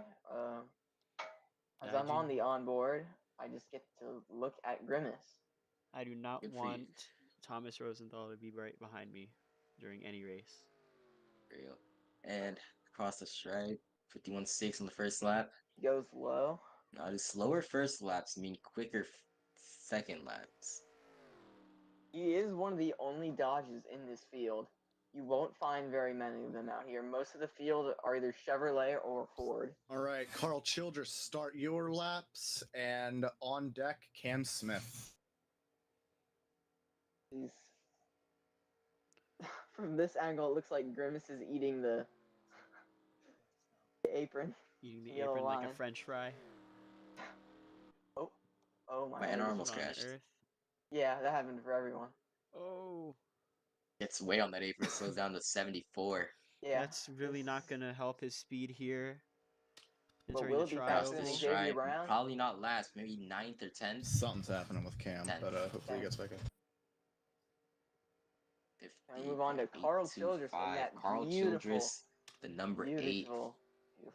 As I I'm do- on the onboard, I just get to look at Grimace. I do not Good for you. want Thomas Rosenthal to be right behind me during any race. Real. And across the stripe, 51.6 on the first lap. He goes low. Now, the slower first laps mean quicker second laps. He is one of the only Dodges in this field. You won't find very many of them out here. Most of the field are either Chevrolet or Ford. All right, Carl Childress, start your laps, and on deck, Cam Smith. He's from this angle, it looks like Grimace is eating the apron. Eating the Yellow apron like line. a French fry. Oh my My hand God. almost What on crashed. earth? Yeah, that happened for everyone. Oh, Gets way on that apron, slows down to 74. Yeah. that's really not going to help his speed here. But Entering will the it be faster Across than the tri-oval. Xavier stripe, Brown? probably not last, maybe 9th or 10th. Something's happening with Cam, 10th. but hopefully he gets back up. Can we move on to Carl Childress in that Carl beautiful, Childress, the number 8. beautiful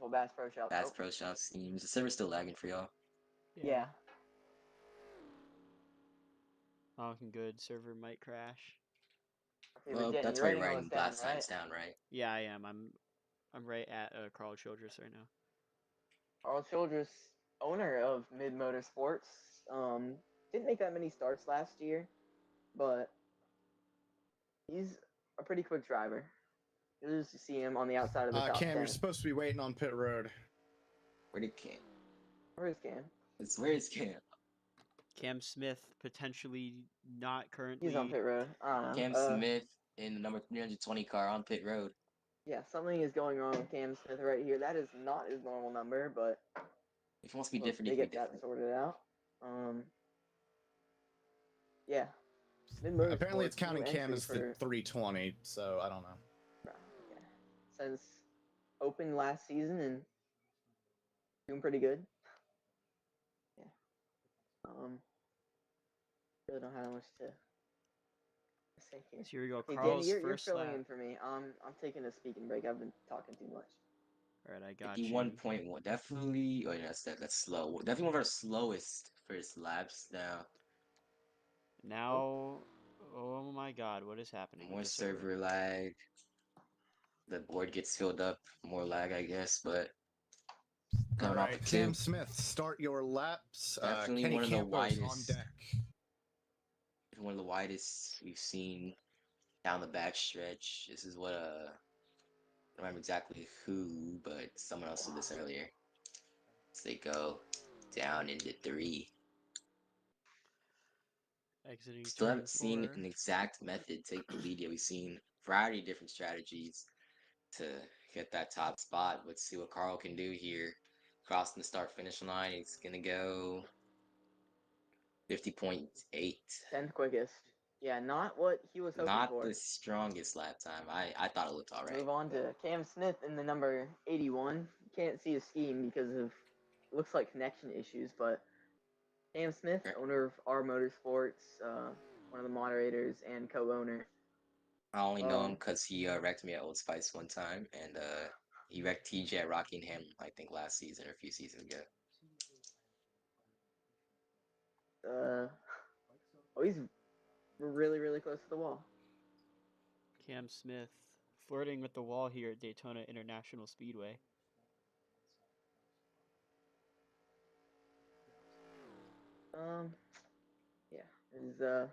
Bass Pro Shop. Bass Pro Shop seems. The server's still lagging for y'all. Yeah. Not looking good. Server might crash. Okay, Well, but Jen, that's you're why you're writing all writing this down, blast right? times down, right? Yeah, I am. I'm right at Carl Childress right now. Carl Childress, owner of Mid Motorsports, didn't make that many starts last year, but he's a pretty quick driver. You'll just see him on the outside of the top Cam, 10. you're supposed to be waiting on pit road. Where did Cam? Where is Cam? Where is Cam? Cam Smith potentially not currently. He's on pit road. I don't know. Cam Smith in the number 320 car on pit road. Yeah, something is going wrong with Cam Smith right here. That is not his normal number, but If he wants to be once different, they he can get be that different. sorted out. Yeah. Apparently, it's Mid-Motorsports, counting new Cam entry as the for- 320, so I don't know. Yeah. Since opened last season and doing pretty good. Yeah. Really don't have much to say here. So here we go. Hey, Carl's Danny, you're first filling lap. in for me. I'm taking a speaking break. I've been talking too much. All right, I got you. 51.1. Definitely. Oh, yeah, that's slow. Definitely one of our slowest first laps now. Now, oh my God, what is happening? More with the server lag. The board gets filled up. More lag, I guess, but Going All off right, the Cam two. Smith, start your laps. Definitely Kenny one of the Campos on widest. deck. One of the widest we've seen down the backstretch. This is what I don't remember exactly who, but someone else did this earlier. So they go down into 3. Exiting Still turn haven't seen 4. an exact method take the lead yet. We've seen a variety of different strategies to get that top spot. Let's see what Carl can do here. Crossing the start finish line, he's gonna go 50.8. 10th quickest. Yeah, not what he was hoping Not for. the strongest lap time. I thought it looked alright. Move on to Cam Smith in the number 81. Can't see his scheme because of looks like connection issues, but Cam Smith, owner of R Motorsports, one of the moderators and co-owner. I only know him because he wrecked me at Old Spice one time, and he wrecked TJ at Rockingham, I think, last season or a few seasons ago. He's really, really close to the wall. Cam Smith flirting with the wall here at Daytona International Speedway. Yeah,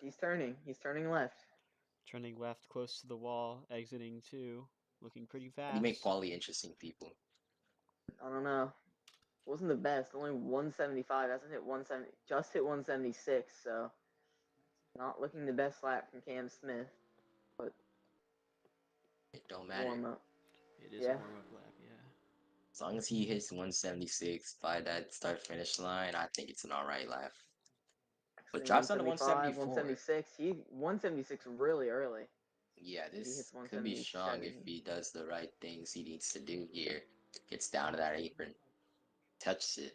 he's turning. He's turning left. Turning left close to the wall, exiting 2, looking pretty fast. You make quality interesting people. I don't know. Wasn't the best. Only 175. Hasn't hit 170. Just hit 176. So not looking the best lap from Cam Smith. But it don't matter. Warm up. It is a warm-up lap, yeah. As long as he hits 176 by that start finish line, I think it's an alright lap. But drops down to 174. 176. 176 really early. Yeah, this could be strong if he does the right things he needs to do here. Gets down to that apron. Touches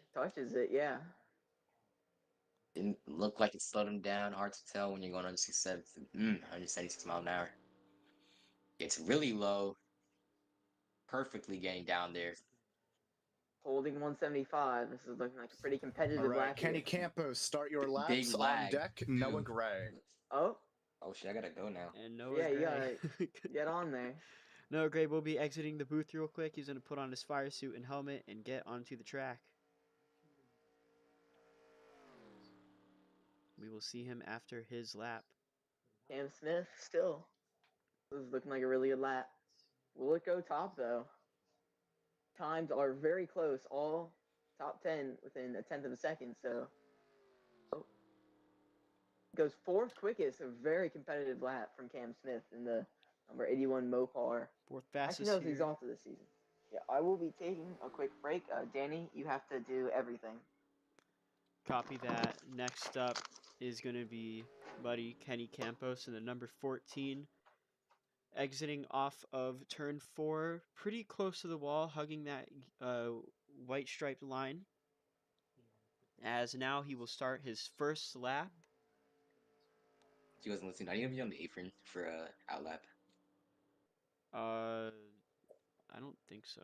it, yeah. Didn't look like it slowed him down. Hard to tell when you're going 176 miles an hour. It's really low. Perfectly getting down there. Holding 175. This is looking like a pretty competitive lap. All right, lap Kenny here. Campos, start your laps. Big lag. On deck, Noah Gray. Oh shit, I gotta go now. And Noah Gray. You gotta get on there. Noah Gray will be exiting the booth real quick. He's gonna put on his fire suit and helmet and get onto the track. We will see him after his lap. Cam Smith still. This is looking like a really good lap. Will it go top though? Times are very close, all top 10 within a tenth of a second. So goes 4th quickest, a very competitive lap from Cam Smith in the number 81 Mopar. 4th fastest. Actually, no, he's off to this season. Yeah, I will be taking a quick break. Danny, you have to do everything. Copy that. Next up is going to be buddy Kenny Campos in the number 14. Exiting off of turn 4, pretty close to the wall, hugging that white striped line. As now he will start his first lap. If you guys listening, are you gonna be on the apron for outlap? I don't think so.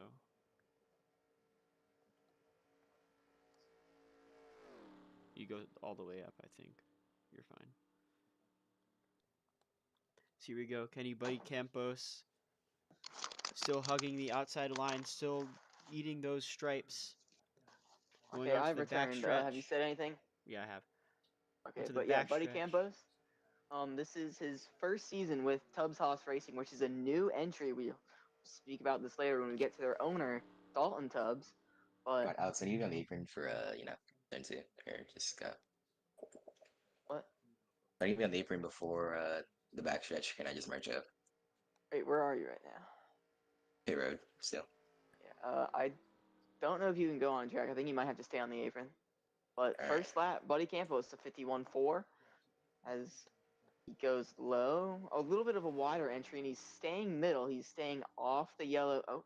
You go all the way up, I think. You're fine. So here we go. Kenny Buddy Campos. Still hugging the outside line. Still eating those stripes. Okay, I've returned. Have you said anything? Yeah, I have. Okay, but yeah, Buddy Campos. This is his first season with Tubbs Haas Racing, which is a new entry. We'll speak about this later when we get to their owner, Dalton Tubbs. But right, Alex, I need you on the apron for turn 2, or just go. What? I need to be on the apron before the backstretch. Can I just merge up? Wait, where are you right now? Pit road, still. Yeah, I don't know if you can go on track. I think you might have to stay on the apron. But first lap, Buddy Campos to 51.4 as he goes low. A little bit of a wider entry, and he's staying middle. He's staying off the yellow,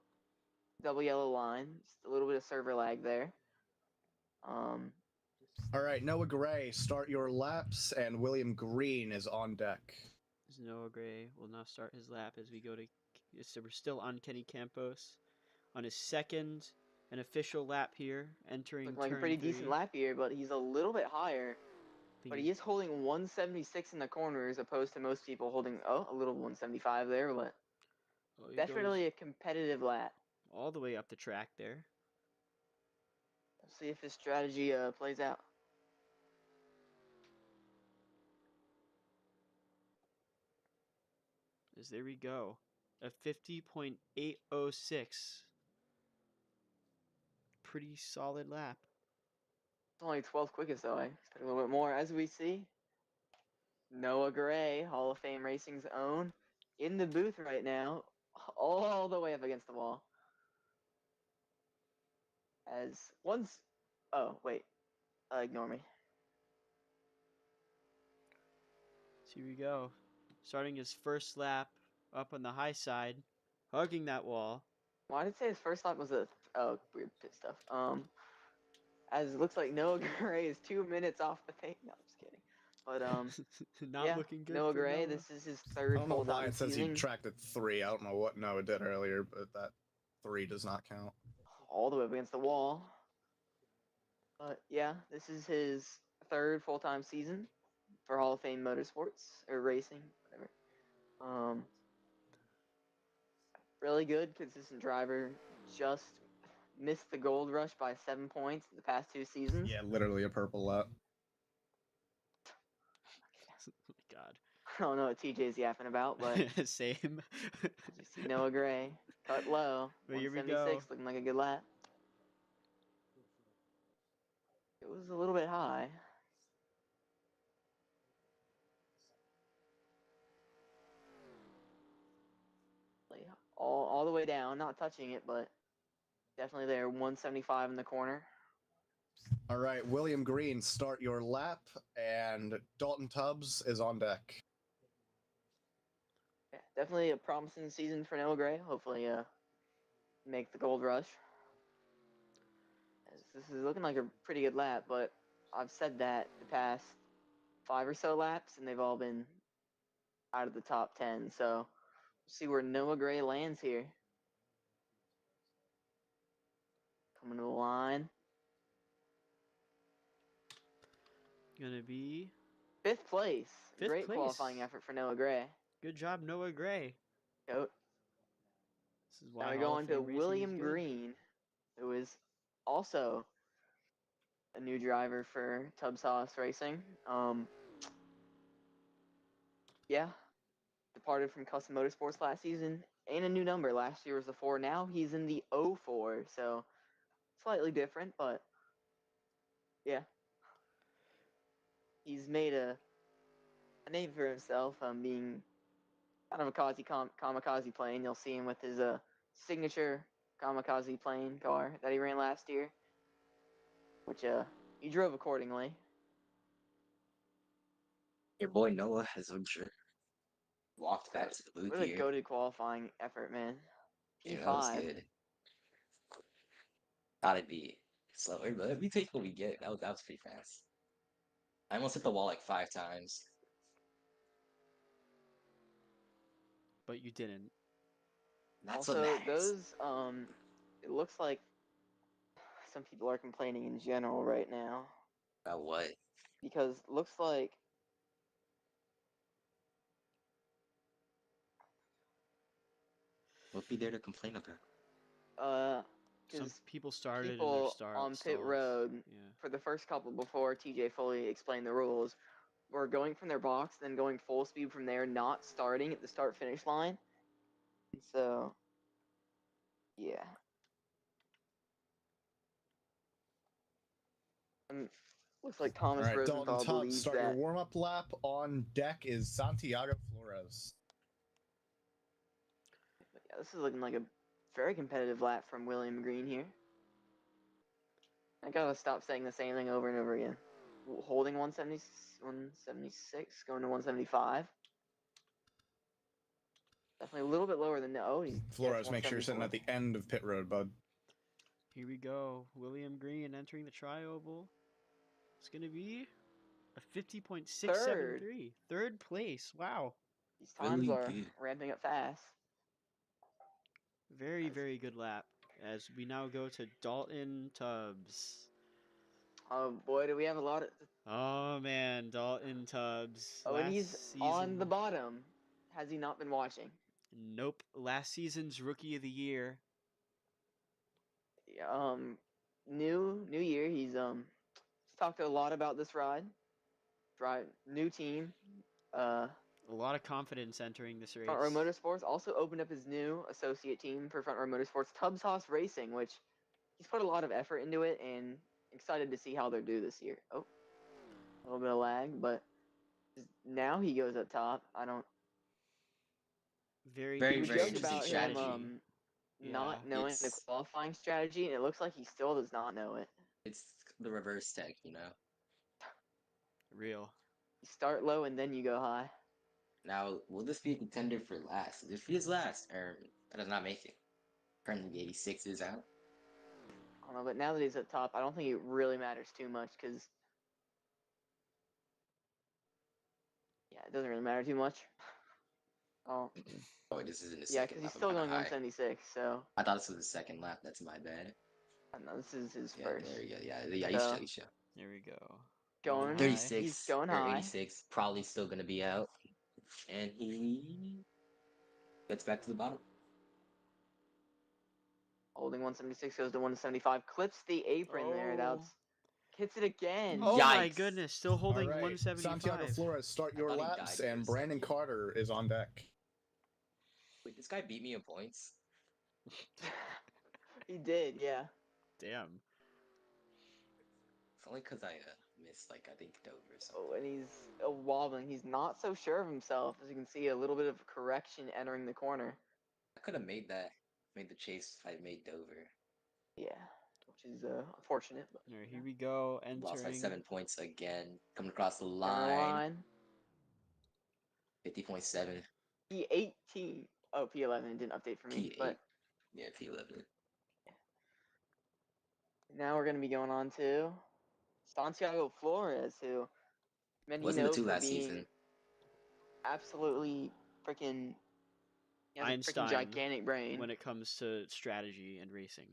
double yellow line. Just a little bit of server lag there. All right, Noah Gray, start your laps, and William Green is on deck. Noah Gray will now start his lap as we go to. So we're still on Kenny Campos on his second and official lap here, entering Looking like turn a pretty 3. decent lap here, but he's a little bit higher. But he is holding 176 in the corner as opposed to most people holding a little 175 there, but definitely a competitive lap. All the way up the track there. See if his strategy plays out. As there we go. A 50.806. Pretty solid lap. It's only 12th quickest though. I expect a little bit more. As we see, Noah Gray, Hall of Fame Racing's own, in the booth right now, all the way up against the wall. As once, oh wait, ignore me. So here we go. Starting his first lap up on the high side, hugging that wall. Why did it say his first lap was a weird pit stuff? As it looks like Noah Gray is 2 minutes off the pace. No, I'm just kidding. But Not yeah, looking good Noah for Gray. Noah. This is his I third don't know why full-time it says he season, tracked at 3. I don't know what Noah did earlier, but that 3 does not count. all the way up against the wall. But yeah, this is his third full-time season for Hall of Fame Motorsports or Racing, whatever. Really good, consistent driver. Just missed the gold rush by 7 points in the past 2 seasons. Yeah, literally a purple lap. Oh my god. I don't know what TJ's yapping about, but Same. you see Noah Gray cut low, But here we 176, go. looking like a good lap. It was a little bit high. Like, all the way down, not touching it, but definitely there. 175 in the corner. All right, William Green, start your lap, and Dalton Tubbs is on deck. Yeah, definitely a promising season for Noah Gray. Hopefully, make the gold rush. This is looking like a pretty good lap, but I've said that the past 5 or so laps, and they've all been out of the top 10. So we'll see where Noah Gray lands here. Coming to the line. Gonna be 5th place. Fifth Great place. qualifying effort for Noah Gray. good job, Noah Gray. Goat. This is why Now we Hall go of on to Fame racing is William good. Green, who is also a new driver for Tubbs Haas Racing. Yeah, departed from Cusson Motorsports last season. Ain't a new number. Last year was the 4. Now he's in the 04, so slightly different, but yeah. He's made a name for himself, being kind of a kamikaze plane. You'll see him with his signature kamikaze plane car that he ran last year, which he drove accordingly. Your boy Noah has walked back to the booth What a here. goated qualifying effort, man. Yeah, that was P5. good. Thought it'd be slower, but we take what we get. That was pretty fast. I almost hit the wall like 5 times. But you didn't. That's Also, what matters. those it looks like some people are complaining in general right now About what? because it looks like What be there to complain about? Some because people started and their people start on pit stalls. road Yeah. for the first couple before TJ fully explained the rules were going from their box, then going full speed from there, not starting at the start finish line. So, yeah. Looks like All Thomas right, Dalton Rosenthal Tubbs, believes start your that. warm-up lap. On deck is Santiago Flores. Yeah, this is looking like a very competitive lap from William Green here. I gotta stop saying the same thing over and over again. Holding 176, going to 175. Definitely a little bit lower than Flores, make sure you're sitting at the end of pit road, bud. Here we go. William Green entering the tri-oval. It's going to be a 50.673. Third place. Wow. These times Really are good. ramping up fast. Very, very good lap. As we now go to Dalton Tubbs. Oh boy, do we have a lot of. Oh man, Dalton Tubbs. Oh, and Last he's season. on the bottom. Has he not been watching? Nope. Last season's Rookie of the Year. new year. He's talked a lot about this ride. New team. A lot of confidence entering this race. Front Row Motorsports also opened up his new associate team for Front Row Motorsports, Tubbs Haas Racing, which he's put a lot of effort into it, and excited to see how they'll do this year. Oh, a little bit of lag, but now he goes up top. I don't. Very, We very joked interesting about strategy. him not Yeah, knowing the it's qualifying strategy, and it looks like he still does not know it. it's the reverse tech, you know. real. You start low and then you go high. Now, will this be a contender for last? If he is last, or that does not make it. Currently, the 86 is out. I don't know, but now that he's up top, I don't think it really matters too much because, yeah, it doesn't really matter too much. Oh, Oh, this isn't the yeah, second because he's lap. I'm still kinda going high. 176, so I thought this was the second lap. That's my bad. I don't know, this is his Yeah, first. there we go. Yeah, So, you show. There we go. Going, high. 36 he's going or high. 86, probably still gonna be out, and he gets back to the bottom. Holding 176, goes to 175, clips the apron there. Oh. That's hits it again. Oh my Yikes. goodness, still holding All right, 175. Santiago Flores, start your thought he laps, died and first. Brandon Carter is on deck. Wait, this guy beat me in points. He did, yeah. Damn. It's only because I missed, like, I think Dover or something. Oh, and he's wobbling. He's not so sure of himself. As you can see, a little bit of correction entering the corner. I could have made the chase if I made Dover. Yeah, which is unfortunate. But All right, here we go. Entering. Lost by 7 points again. Coming across the center line. 50.7. P18. Oh, P11 didn't update for me. P8. But Yeah, P11. now we're going to be going on to Santiago Flores, who many Wasn't know the two for last being season. absolutely freaking Einstein gigantic brain. when it comes to strategy and racing.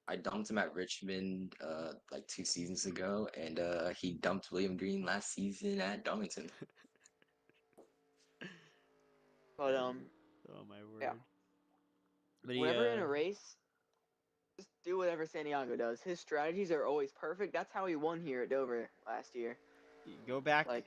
I dumped him at Richmond like 2 seasons ago, and he dumped William Green last season at Darlington. But Oh my word. yeah. But Whenever in a race, just do whatever Santiago does. His strategies are always perfect. That's how he won here at Dover last year. go back. Like,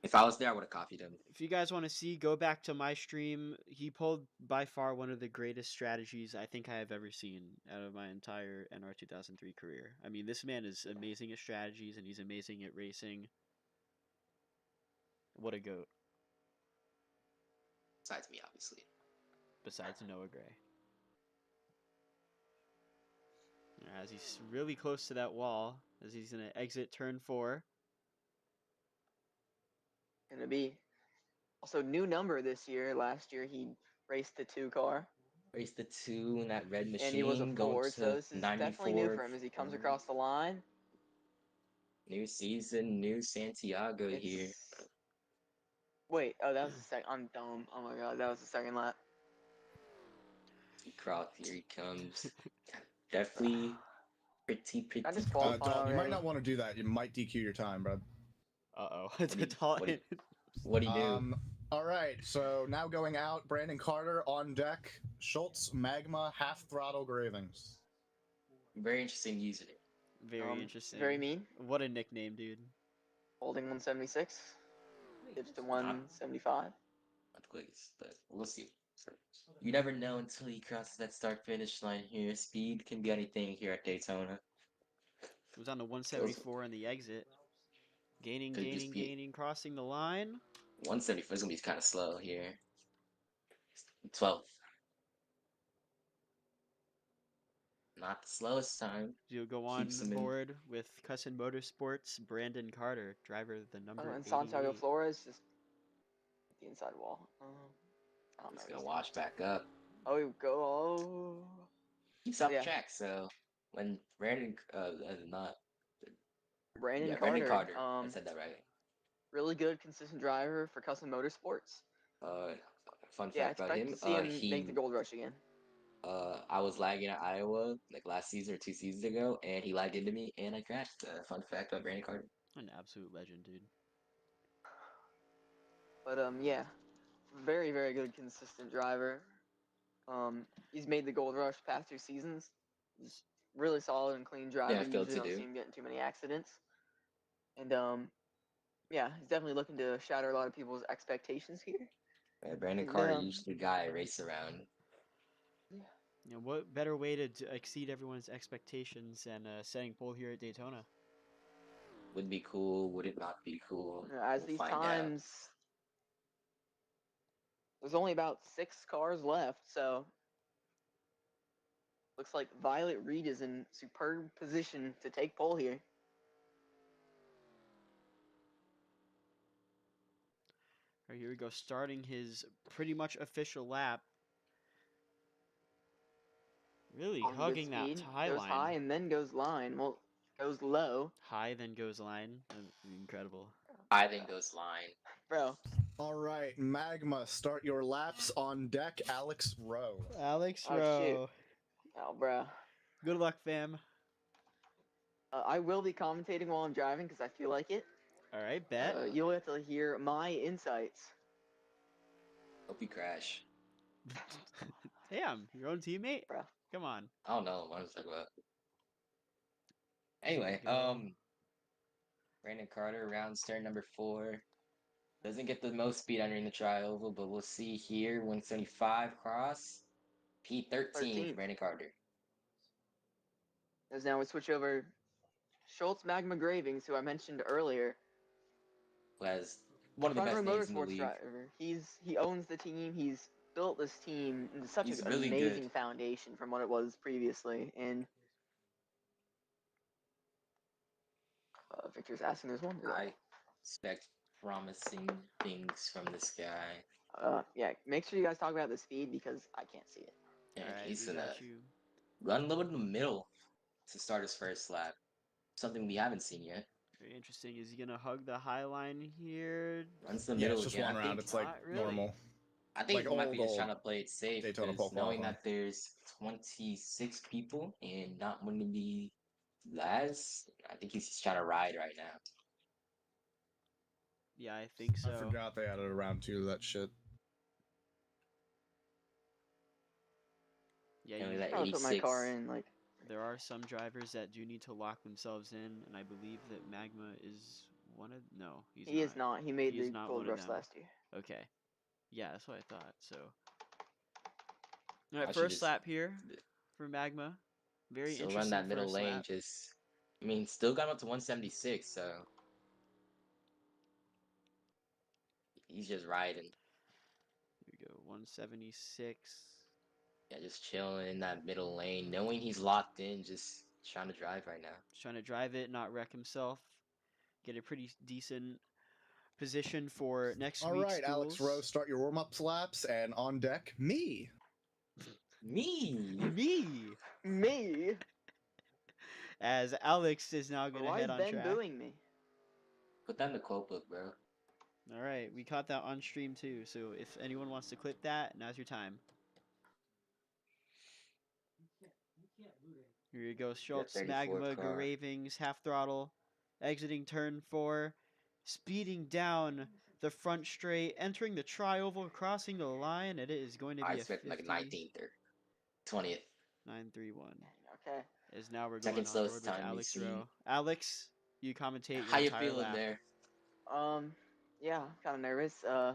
If I was there, I would have copied him. If you guys want to see, go back to my stream. He pulled by far one of the greatest strategies I think I have ever seen out of my entire NR 2003 career. I mean, this man is amazing at strategies, and he's amazing at racing. What a goat. Besides me, obviously. Besides Noah Gray. As he's really close to that wall, as he's going to exit turn 4. gonna be also new number this year. Last year he raced the 2 car, Raced the 2 in that red machine. and he was a going Ford. to So this is definitely new 94 for him as he comes Ford. across the line. New season, new Santiago here. Wait, oh, that was the second. I'm dumb. Oh my god, that was the second lap. Croc, here he comes. Definitely pretty. I just qualified Dalton, you might already. not want to do that. You might DQ your time, bro. Uh-oh. What do you do? All right, so now going out, Brandon Carter on deck. Schultz, Magma, Half Throttle Gravings. Very interesting using it. Very interesting. Very mean. What a nickname, dude. Holding 176. Dips to 175. Not the quickest, but we'll see. You never know until he crosses that start-finish line here. Speed can be anything here at Daytona. Goes on to 174 on the exit. Gaining, crossing the line. 174 is going to be kind of slow here. 12th. Not the slowest time. You'll go on board with Cusson Motorsports, Brandon Carter, driver of the number And Santiago 88. Flores just the inside wall. I don't know. He's going to wash back up. Oh, we go. Oh. He's off track, so when Brandon, Brandon Carter. Carter. I said that right. Really good, consistent driver for Cusson Motorsports. Fun fact about him. To see him make the gold rush again. I was lagging at Iowa like last season or 2 seasons ago, and he lagged into me, and I crashed. Fun fact about Brandon Carter. An absolute legend, dude. But yeah, very very good, consistent driver. He's made the gold rush past 2 seasons. He's really solid and clean driver. Yeah, I feel Usually to don't do. see him getting too many accidents. And yeah, he's definitely looking to shatter a lot of people's expectations here. Yeah, Brandon And, Carter usually the guy I race around. You know, what better way to exceed everyone's expectations than setting pole here at Daytona? Would be cool. Would it not be cool? as We'll these find out. times, there's only about 6 cars left, so looks like Violet Reed is in superb position to take pole here. All right, here we go, starting his pretty much official lap. Really On good hugging that speed, high goes line. high and then goes line. Well, goes low. High, then goes line. Incredible. I think goes line. Bro, All right, Magma, start your laps on deck. Alex Rowe. Alex Oh, Rowe. shoot. oh, bro. Good luck, fam. I will be commentating while I'm driving because I feel like it. All right, bet. You'll get to hear my insights. Hope you crash. Damn, your own teammate? Bro. Come on. I don't know what I'm talking about. Anyway, Go. Brandon Carter around turn number 4. Doesn't get the most speed entering the tri-oval, but we'll see here 175 cross. P13 13. for Brandon Carter. As now we switch over Schultz Magma Gravings, who I mentioned earlier. Who has one of the Front best row names in the motorsports league. driver. He owns the team. He's built this team into such He's an really amazing good. foundation from what it was previously. And Victor's asking there's one. I expect promising things from this guy. Yeah, make sure you guys talk about the speed because I can't see it. And All right, he's we gonna got you. run a little bit in the middle to start his first lap. Something we haven't seen yet. Very interesting. Is he gonna hug the high line here? Runs the Yeah, middle it's just again. one I round. think, It's like Not really. normal. I think like he might be just old trying to play it safe, Daytona because pole knowing qualifying. that there's 26 people and not one to be last, I think he's just trying to ride right now. Yeah, I think so. I forgot they added a round 2 to that shit. Yeah, Only you, that I'll put my 86. car in like there are some drivers that do need to lock themselves in, and I believe that Magma is one of. No, he's he is not. He made He is the not Gold one of Rush them. last year. Okay. Yeah, that's what I thought. So. All I right, should first just- lap here for Magma. Very Still interesting. run that middle first lane. lap. I mean, still got up to 176, so he's just riding. Here we go, 176. Yeah, just chilling in that middle lane, knowing he's locked in, just trying to drive right now. Just trying to drive it, not wreck himself. Get a pretty decent position for next All week's right, Alex duels. Rowe, start your warm-up laps, and on deck, me. Me! Me? As Alex is now But going to why head is on Ben track. booing me? Put that in the quote book, bro. All right, we caught that on stream too. So if anyone wants to clip that, now's your time. Here you go, Schultz, 34 Magma, car. Gravings, half throttle, exiting turn 4, speeding down the front straight, entering the tri-oval, crossing the line, and it is going to be I a expect 50, like 19th or 20th. 931. Okay. As now we're Second going on board slowest with time we've Alex seen. Rowe. Alex, you commentate your How you entire feeling lap. there? Yeah, kind of nervous. I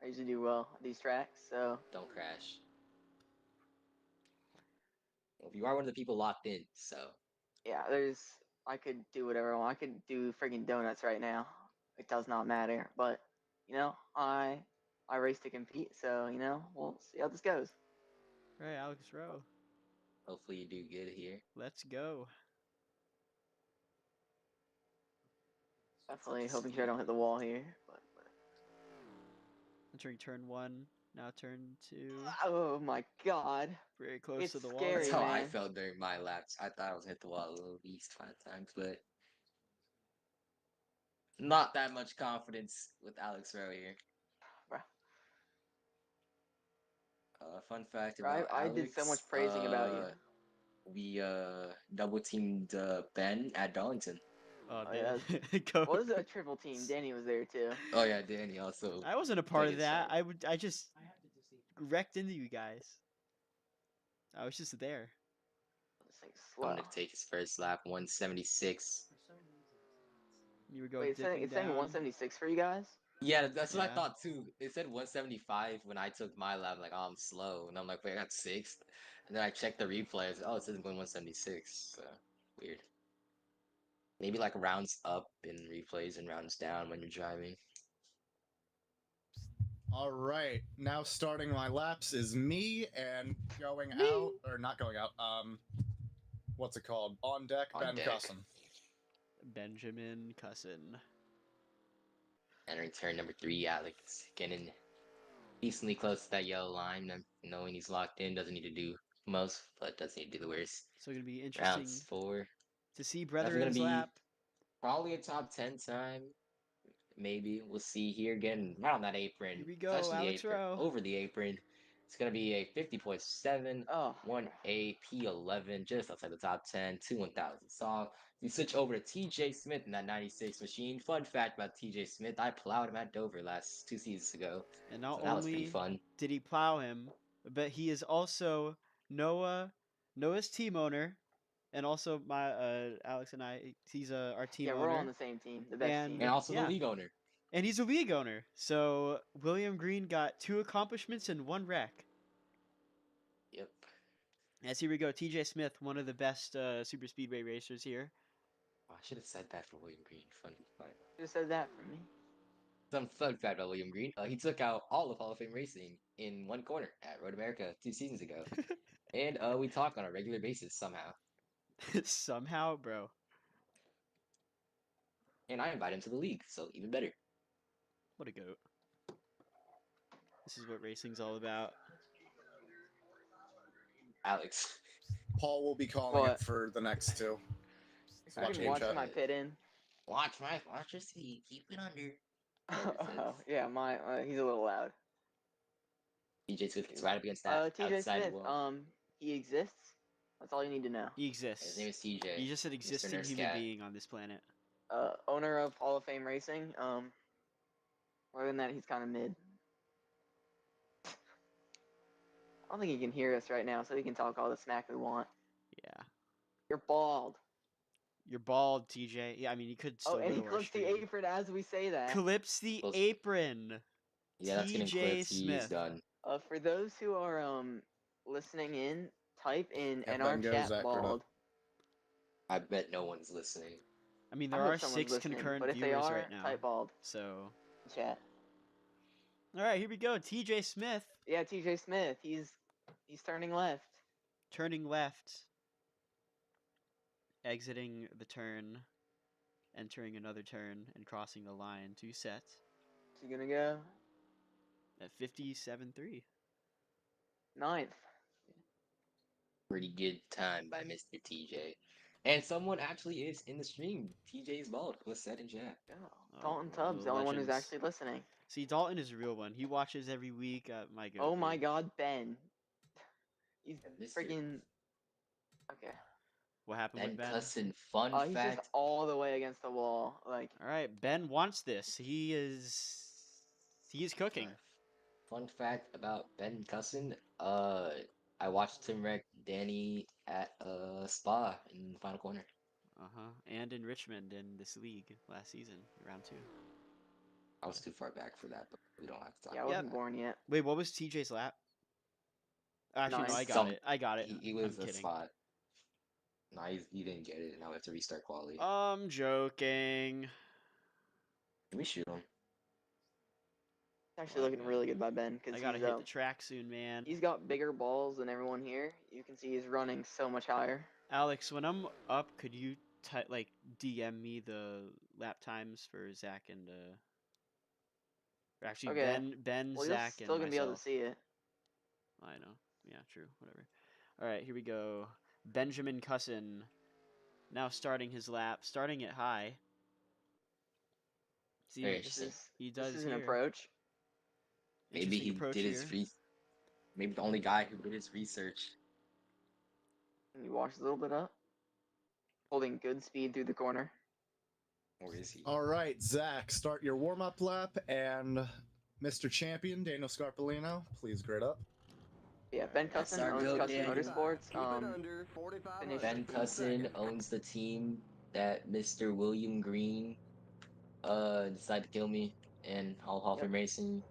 usually do well at these tracks, so Don't crash. Well, you are one of the people locked in, so yeah, I could do whatever I want. I could do friggin' donuts right now. It does not matter. But I race to compete, so we'll see how this goes. All right, Alex Rowe, hopefully you do good here. let's go. Definitely hoping sure I don't hit the wall here. But Entering turn 1, now turn 2. oh my god. Very close It's to the wall. scary. That's how I man. felt during my laps. I thought I was hit the wall at least 5 times, but not that much confidence with Alex Rowe here. Bruh. Fun fact Bro, about I Alex, did so much praising about you. We double teamed Ben at Darlington. Oh, Oh, yeah. go. What was a triple team? Danny was there too. Oh yeah, Danny also. I wasn't a part played of his that. side. I just wrecked into you guys. I was just there. thing's slow. Coming to take his first lap, 176. You would go Wait, dipping it's saying down. 176 for you guys? Yeah, that's what I Yeah. thought too. It said 175 when I took my lap. Like, oh, I'm slow, and I'm like, wait, I got sixth. And then I checked the replays. Oh, it says I'm going 176. So weird. Maybe like rounds up in replays and rounds down when you're driving. All right, now starting my laps is me and going Me. out or not going out. What's it called? On deck, On Ben deck. Cusson. Benjamin Cusson. Entering turn number 3, Alex getting decently close to that yellow line. And knowing he's locked in, doesn't need to do most, but does need to do the worst. So gonna be interesting Rounds 4. to see brother Definitely in his gonna be lap. probably a top 10 time. Maybe we'll see here again. Right on that apron. Here we go, Touching the Alex apron, Rowe. over the apron. It's gonna be a 50.7, Oh. 1A P11, just outside the top 10, 2 1000 song. You switch over to TJ Smith in that 96 machine. Fun fact about TJ Smith: I plowed him at Dover 2 seasons ago, And not so that was pretty only fun. did he plow him, but he is also Noah's team owner, and also my Alex and I. He's our team Yeah, owner. we're all on the same team, the best And- team. And also Yeah. the league owner. And he's a league owner. So William Green got 2 accomplishments and 1 wreck. Yep. As here we go, TJ Smith, one of the best super speedway racers here. Oh, I should have said that for William Green. Fun. You just said that for me. Some fun fact about William Green: he took out all of Hall of Fame racing in one corner at Road America 2 seasons ago, and we talk on a regular basis somehow. Somehow, bro. And I invite him to the league, so even better. What a goat. This is what racing's all about. Alex. Paul will be calling What? it for the next 2. I Watch can game watch chat. my pit in. Watch your speed. Keep it under. Oh, yeah, he's a little loud. TJ Smith gets right up against that TJ outside Smith, wall. he exists. That's all you need to know. He His name exists. is TJ. He's just an Mr. existing human Nerscar. being on this planet. Owner of Hall of Fame Racing. Other than that, he's kind of mid. I don't think he can hear us right now, so he can talk all the smack we want. Yeah. You're bald. You're bald, TJ. Yeah, I mean, he could still Oh, and go he to our clips the stream. apron as we say that. Clips the Close. apron. Yeah, that's getting TJ clipped. He's Smith. done. For those who are listening in, type in Yeah, NR Ben goes chat after bald. I bet no one's listening. I mean, I there hope are someone's 6 listening, concurrent but if they viewers are, right now. type bald. So, Chat. all right, here we go. TJ Smith Yeah, TJ Smith. He's turning left. turning left, exiting the turn, entering another turn, and crossing the line to set Is he gonna go at 57.3. ninth? Pretty good time by Mr. TJ. And someone actually is in the stream. TJ's bald. Was said in chat. Oh, Oh, Dalton one of Tubbs, the the only one who's legends. actually listening. See, Dalton is a real one. He watches every week. My God. Oh my God, Ben. He's Mr. freaking. Okay. What happened with Ben Ben? Cusson, fun He's fact. just all the way against the wall. Like, All right, Ben wants this. He is cooking. Fun fact about Ben Cusson. I watched him wreck Danny at Spa in the final corner. And in Richmond in this league last season, round 2. I was too far back for that, but we don't have to talk yeah, I about wasn't that. born yet. Wait, what was TJ's lap? Actually, no, I Ninth. got it. I got it. He was I'm a kidding. spot. No, he didn't get it. Now we have to restart quality. I'm joking. Can we shoot him? It's actually What, looking man? really good by Ben I because gotta hit the track soon, man. he's got bigger balls than everyone here. You can see he's running so much higher. Alex, when I'm up, could you DM me the lap times for Zach and or actually Okay. Ben, Well, you're Zach, still and gonna be able to myself. see it. I know. Yeah, true. Whatever. All right, here we go. Benjamin Cusson now starting his lap, starting it high. See, Very This interesting. is he does this is an here. approach. Maybe Interesting he approach did his here. maybe the only guy who did his research. Can you wash a little bit up? Holding good speed through the corner. Or is he? All right, Zach, start your warm-up lap, and Mr. Champion, Daniel Scarpellino, please grid up. Yeah, Ben That's Cusson our owns goat, Cusson Daniel. Motorsports. Finished Ben Cusson owns the team that Mr. William Green decided to kill me in Hall of Fame Racing.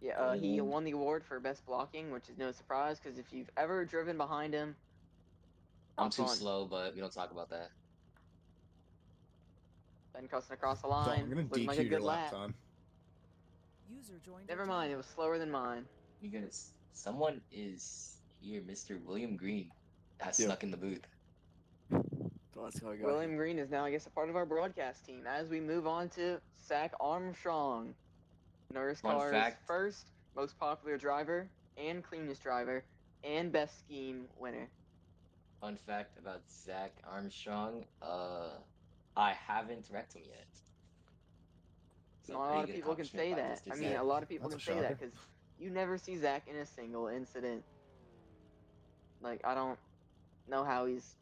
Yeah, he And won the award for best blocking, which is no surprise because if you've ever driven behind him, I'm not too fun. slow, but we don't talk about that. Ben Cusson across the So line, I'm gonna looking DQ like a your good lap lap. time. User joined Never your mind, it channel. was slower than mine. You guys, someone is here, Mr. William Green, that's Yeah. stuck in the booth. So that's how I got William here. Green is now, I guess, a part of our broadcast team as we move on to Zach Armstrong, Nerscar's fact. first most popular driver and cleanest driver and best scheme winner. Fun fact about Zach Armstrong, I haven't wrecked him yet. So Not a pretty lot of good people can accomplishment say by that. Mr. I mean, Zach. a lot of people That's can a say that shocker. because you never see Zach in a single incident. Like, I don't know how he's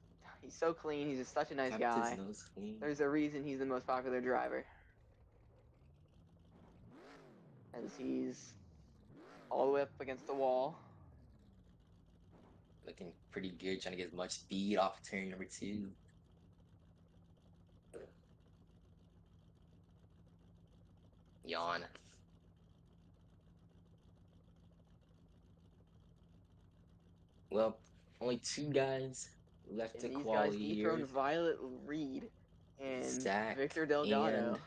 so clean. He's just such a nice Kept guy. his nose clean. There's a reason he's the most popular driver. As he's all the way up against the wall. Looking pretty good, trying to get as much speed off turn number 2. Yawn. Well, only 2 guys left And to these guys quali dethroned here. Violet Reed and Zach Victor Delgado. and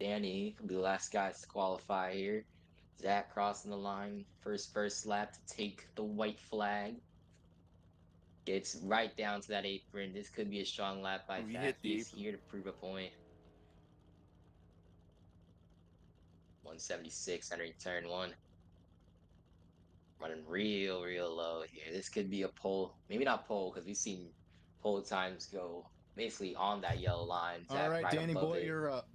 Danny will be the last guys to qualify here. Zach crossing the line first lap to take the white flag. Gets right down to that apron. This could be a strong lap by We Zach. hit the He's apron. here to prove a point. 176 entering turn 1. Running real low here. This could be a pole. Maybe not pole, because we've seen pole times go basically on that yellow line. Zach All right, right Danny above boy, it. you're up.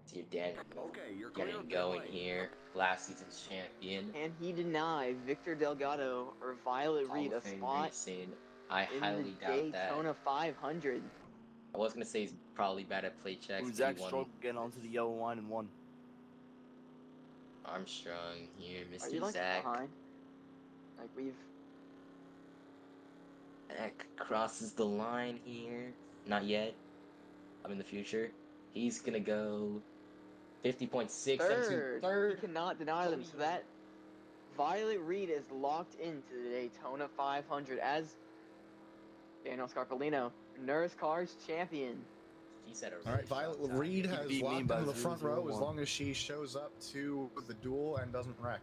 See Dan Okay, you're getting clear of going pit lane. here. Last season's champion. And he denied Victor Delgado or Violet Hall Reed a of Fame spot racing. I in highly the doubt that. Daytona 500. I was gonna say he's probably bad at play checks. Ooh, But Zach he won. struggled getting onto the yellow line and won. Armstrong here, Are you Mr. like Zach. behind? Like we've Zach crosses the line here. Not yet. I'm in the future. He's gonna go 50.6 third. third. He cannot deny them. So that Violet Reed is locked into the Daytona 500 as Daniel Scarpellino, Nerscar's champion. He said a All right, really Violet strong time. Reed He has beat me locked by into the front row as 0-0-1. long as she shows up to the duel and doesn't wreck.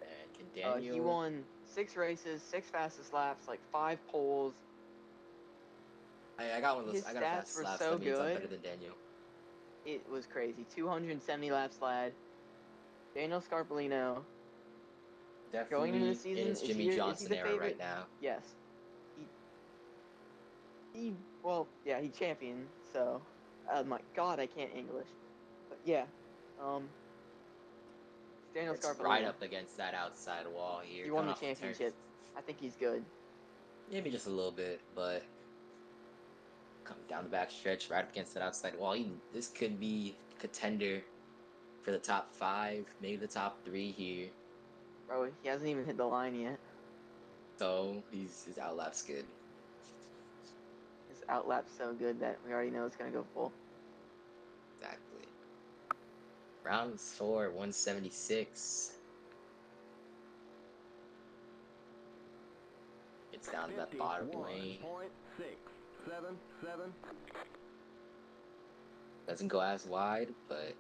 And can Daniel? He won 6 races, 6 fastest laps, like 5 poles. I got one of those. His I got a stats fast were slaps. so That means I'm good. better than Daniel. It was crazy. 270 laps lad. Daniel Scarpellino. Definitely Going into the season, in his is Jimmy he the Johnson era favorite? right now. Yes. Well, yeah, he championed, so oh my god, I can't English. But yeah. Daniel It's Scarpellino. right up against that outside wall here. He won coming the off turn. championship. I think he's good. Maybe just a little bit, but coming down the back stretch, right up against that outside wall. This could be contender for the top 5, maybe the top 3 here. Bro, he hasn't even hit the line yet. So his outlap's good. His outlap's so good that we already know it's gonna go full. Exactly. Round 4, 176. It's down to that bottom lane. 51.677. Doesn't go as wide, but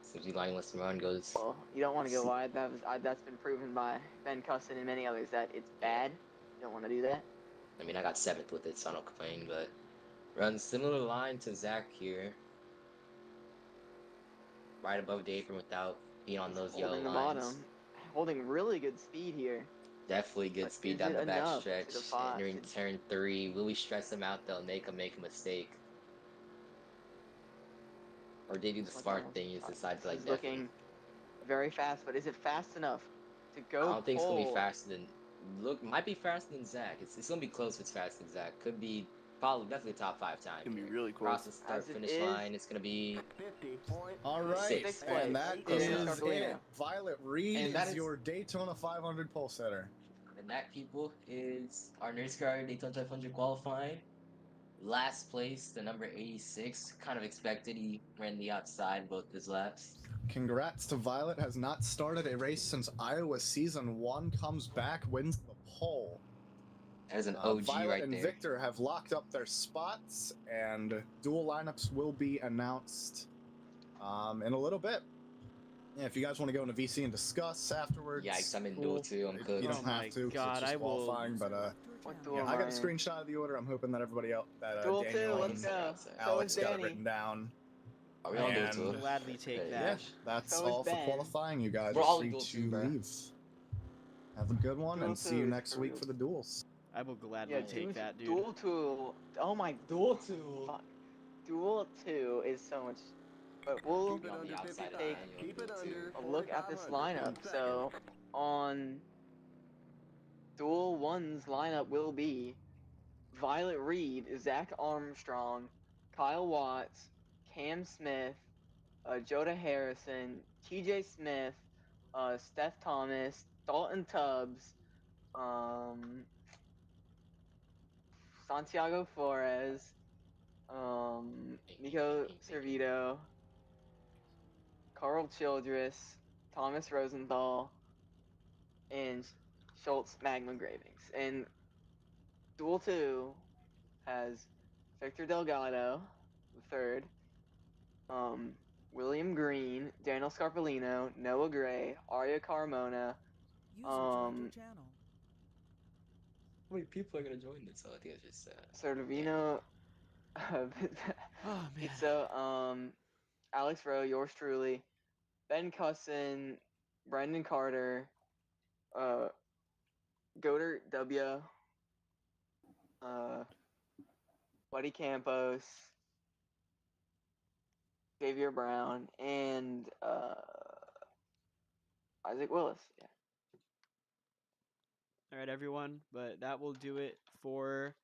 seems the line lets run goes. Well, you don't want to go wide. That's been proven by Ben Cusson and many others that it's bad. You don't want to do that. I mean, I got 7th with it, so I don't complain, but runs similar line to Zach here. Right above the apron without being on those yellow Holding the lines. bottom. Holding really good speed here. Definitely good But speed is down it the back enough to stretch. defy- Entering to- turn 3. Will we stress him out? They'll make a mistake. Or they do the smart thing is decide to like He's looking very fast, but is it fast enough to go? I don't think it's gonna be pole? faster than might be faster than Zach. It's gonna be close if it's faster than Zach. Could be Probably definitely top 5 time. It's gonna be here. really close. Across the start As it finish is. line, it's gonna be All right, Sixth place. and that Close is enough. Scarpellino. it. Violet Reed And that is is- your Daytona 500 pole setter. and that, people, is our Nerscar Daytona 500 qualifying. Last place, the number 86. Kind of expected. He ran the outside both his laps. Congrats to Violet. Has not started a race since Iowa Season 1. Comes back, wins the pole. That is an OG Violet right and there. Victor have locked up their spots, and dual lineups will be announced in a little bit. Yeah, if you guys want to go into VC and discuss afterwards, Yikes, I'm in cool. duel too. I'm cooked. You Oh don't my have to, 'cause God, it's just I will- qualifying. But What duel yeah, am I got a in? screenshot of the order. I'm hoping that everybody else, that Duel Daniel 2, and let's go. So Alex is got it Danny. written down. Are we all duel And- two? Gladly take Okay. that. Yeah, that's So is all for Ben. qualifying. You guys We're are all free dual to two, bro. leave. Have a good one, Duel and see 2 you is next for week real. for the duels. I will gladly Yeah, take that, dude. Duel 2. Oh my. Duel two. Fuck. Duel 2 is so much. But we'll Be on the outside of take Daniel in duel two. a look at this lineup. So on Duel 1's lineup will be Violet Reed, Zach Armstrong, Kyle Watts, Cam Smith, Joda Harrison, TJ Smith, Steph Thomas, Dalton Tubbs, Santiago Flores, Nico Servito, Carl Childress, Thomas Rosenthal, and Schultz Magma Gravings. And Duel 2 has Victor Delgado, the third, William Green, Daniel Scarpellino, Noah Gray, Arya Carmona, User joined your channel. How many people are gonna join this? Oh, I think it's just Servino, Oh man. Pizza, Alex Rowe, yours truly, Ben Cusson, Brendan Carter, Goder W, Buddy Campos, Xavier Brown, and Isaac Willis. Yeah. All right, everyone, but that will do it for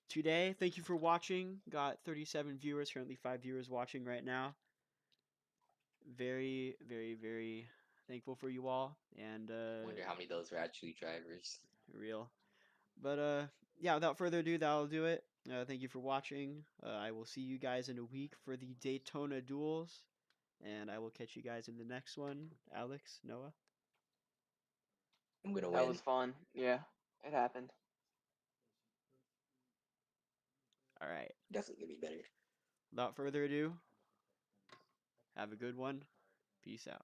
today. Thank you for watching. Got 37 viewers, currently 5 viewers watching right now. Very, very, very thankful for you all, and wonder how many of those were actually drivers. real. But yeah, without further ado, that'll do it. Thank you for watching. I will see you guys in a week for the Daytona duels, and I will catch you guys in the next one. Alex, Noah. I'm gonna That win. was fun. Yeah, it happened. All right. Definitely gonna be better. Without further ado, have a good one. Peace out.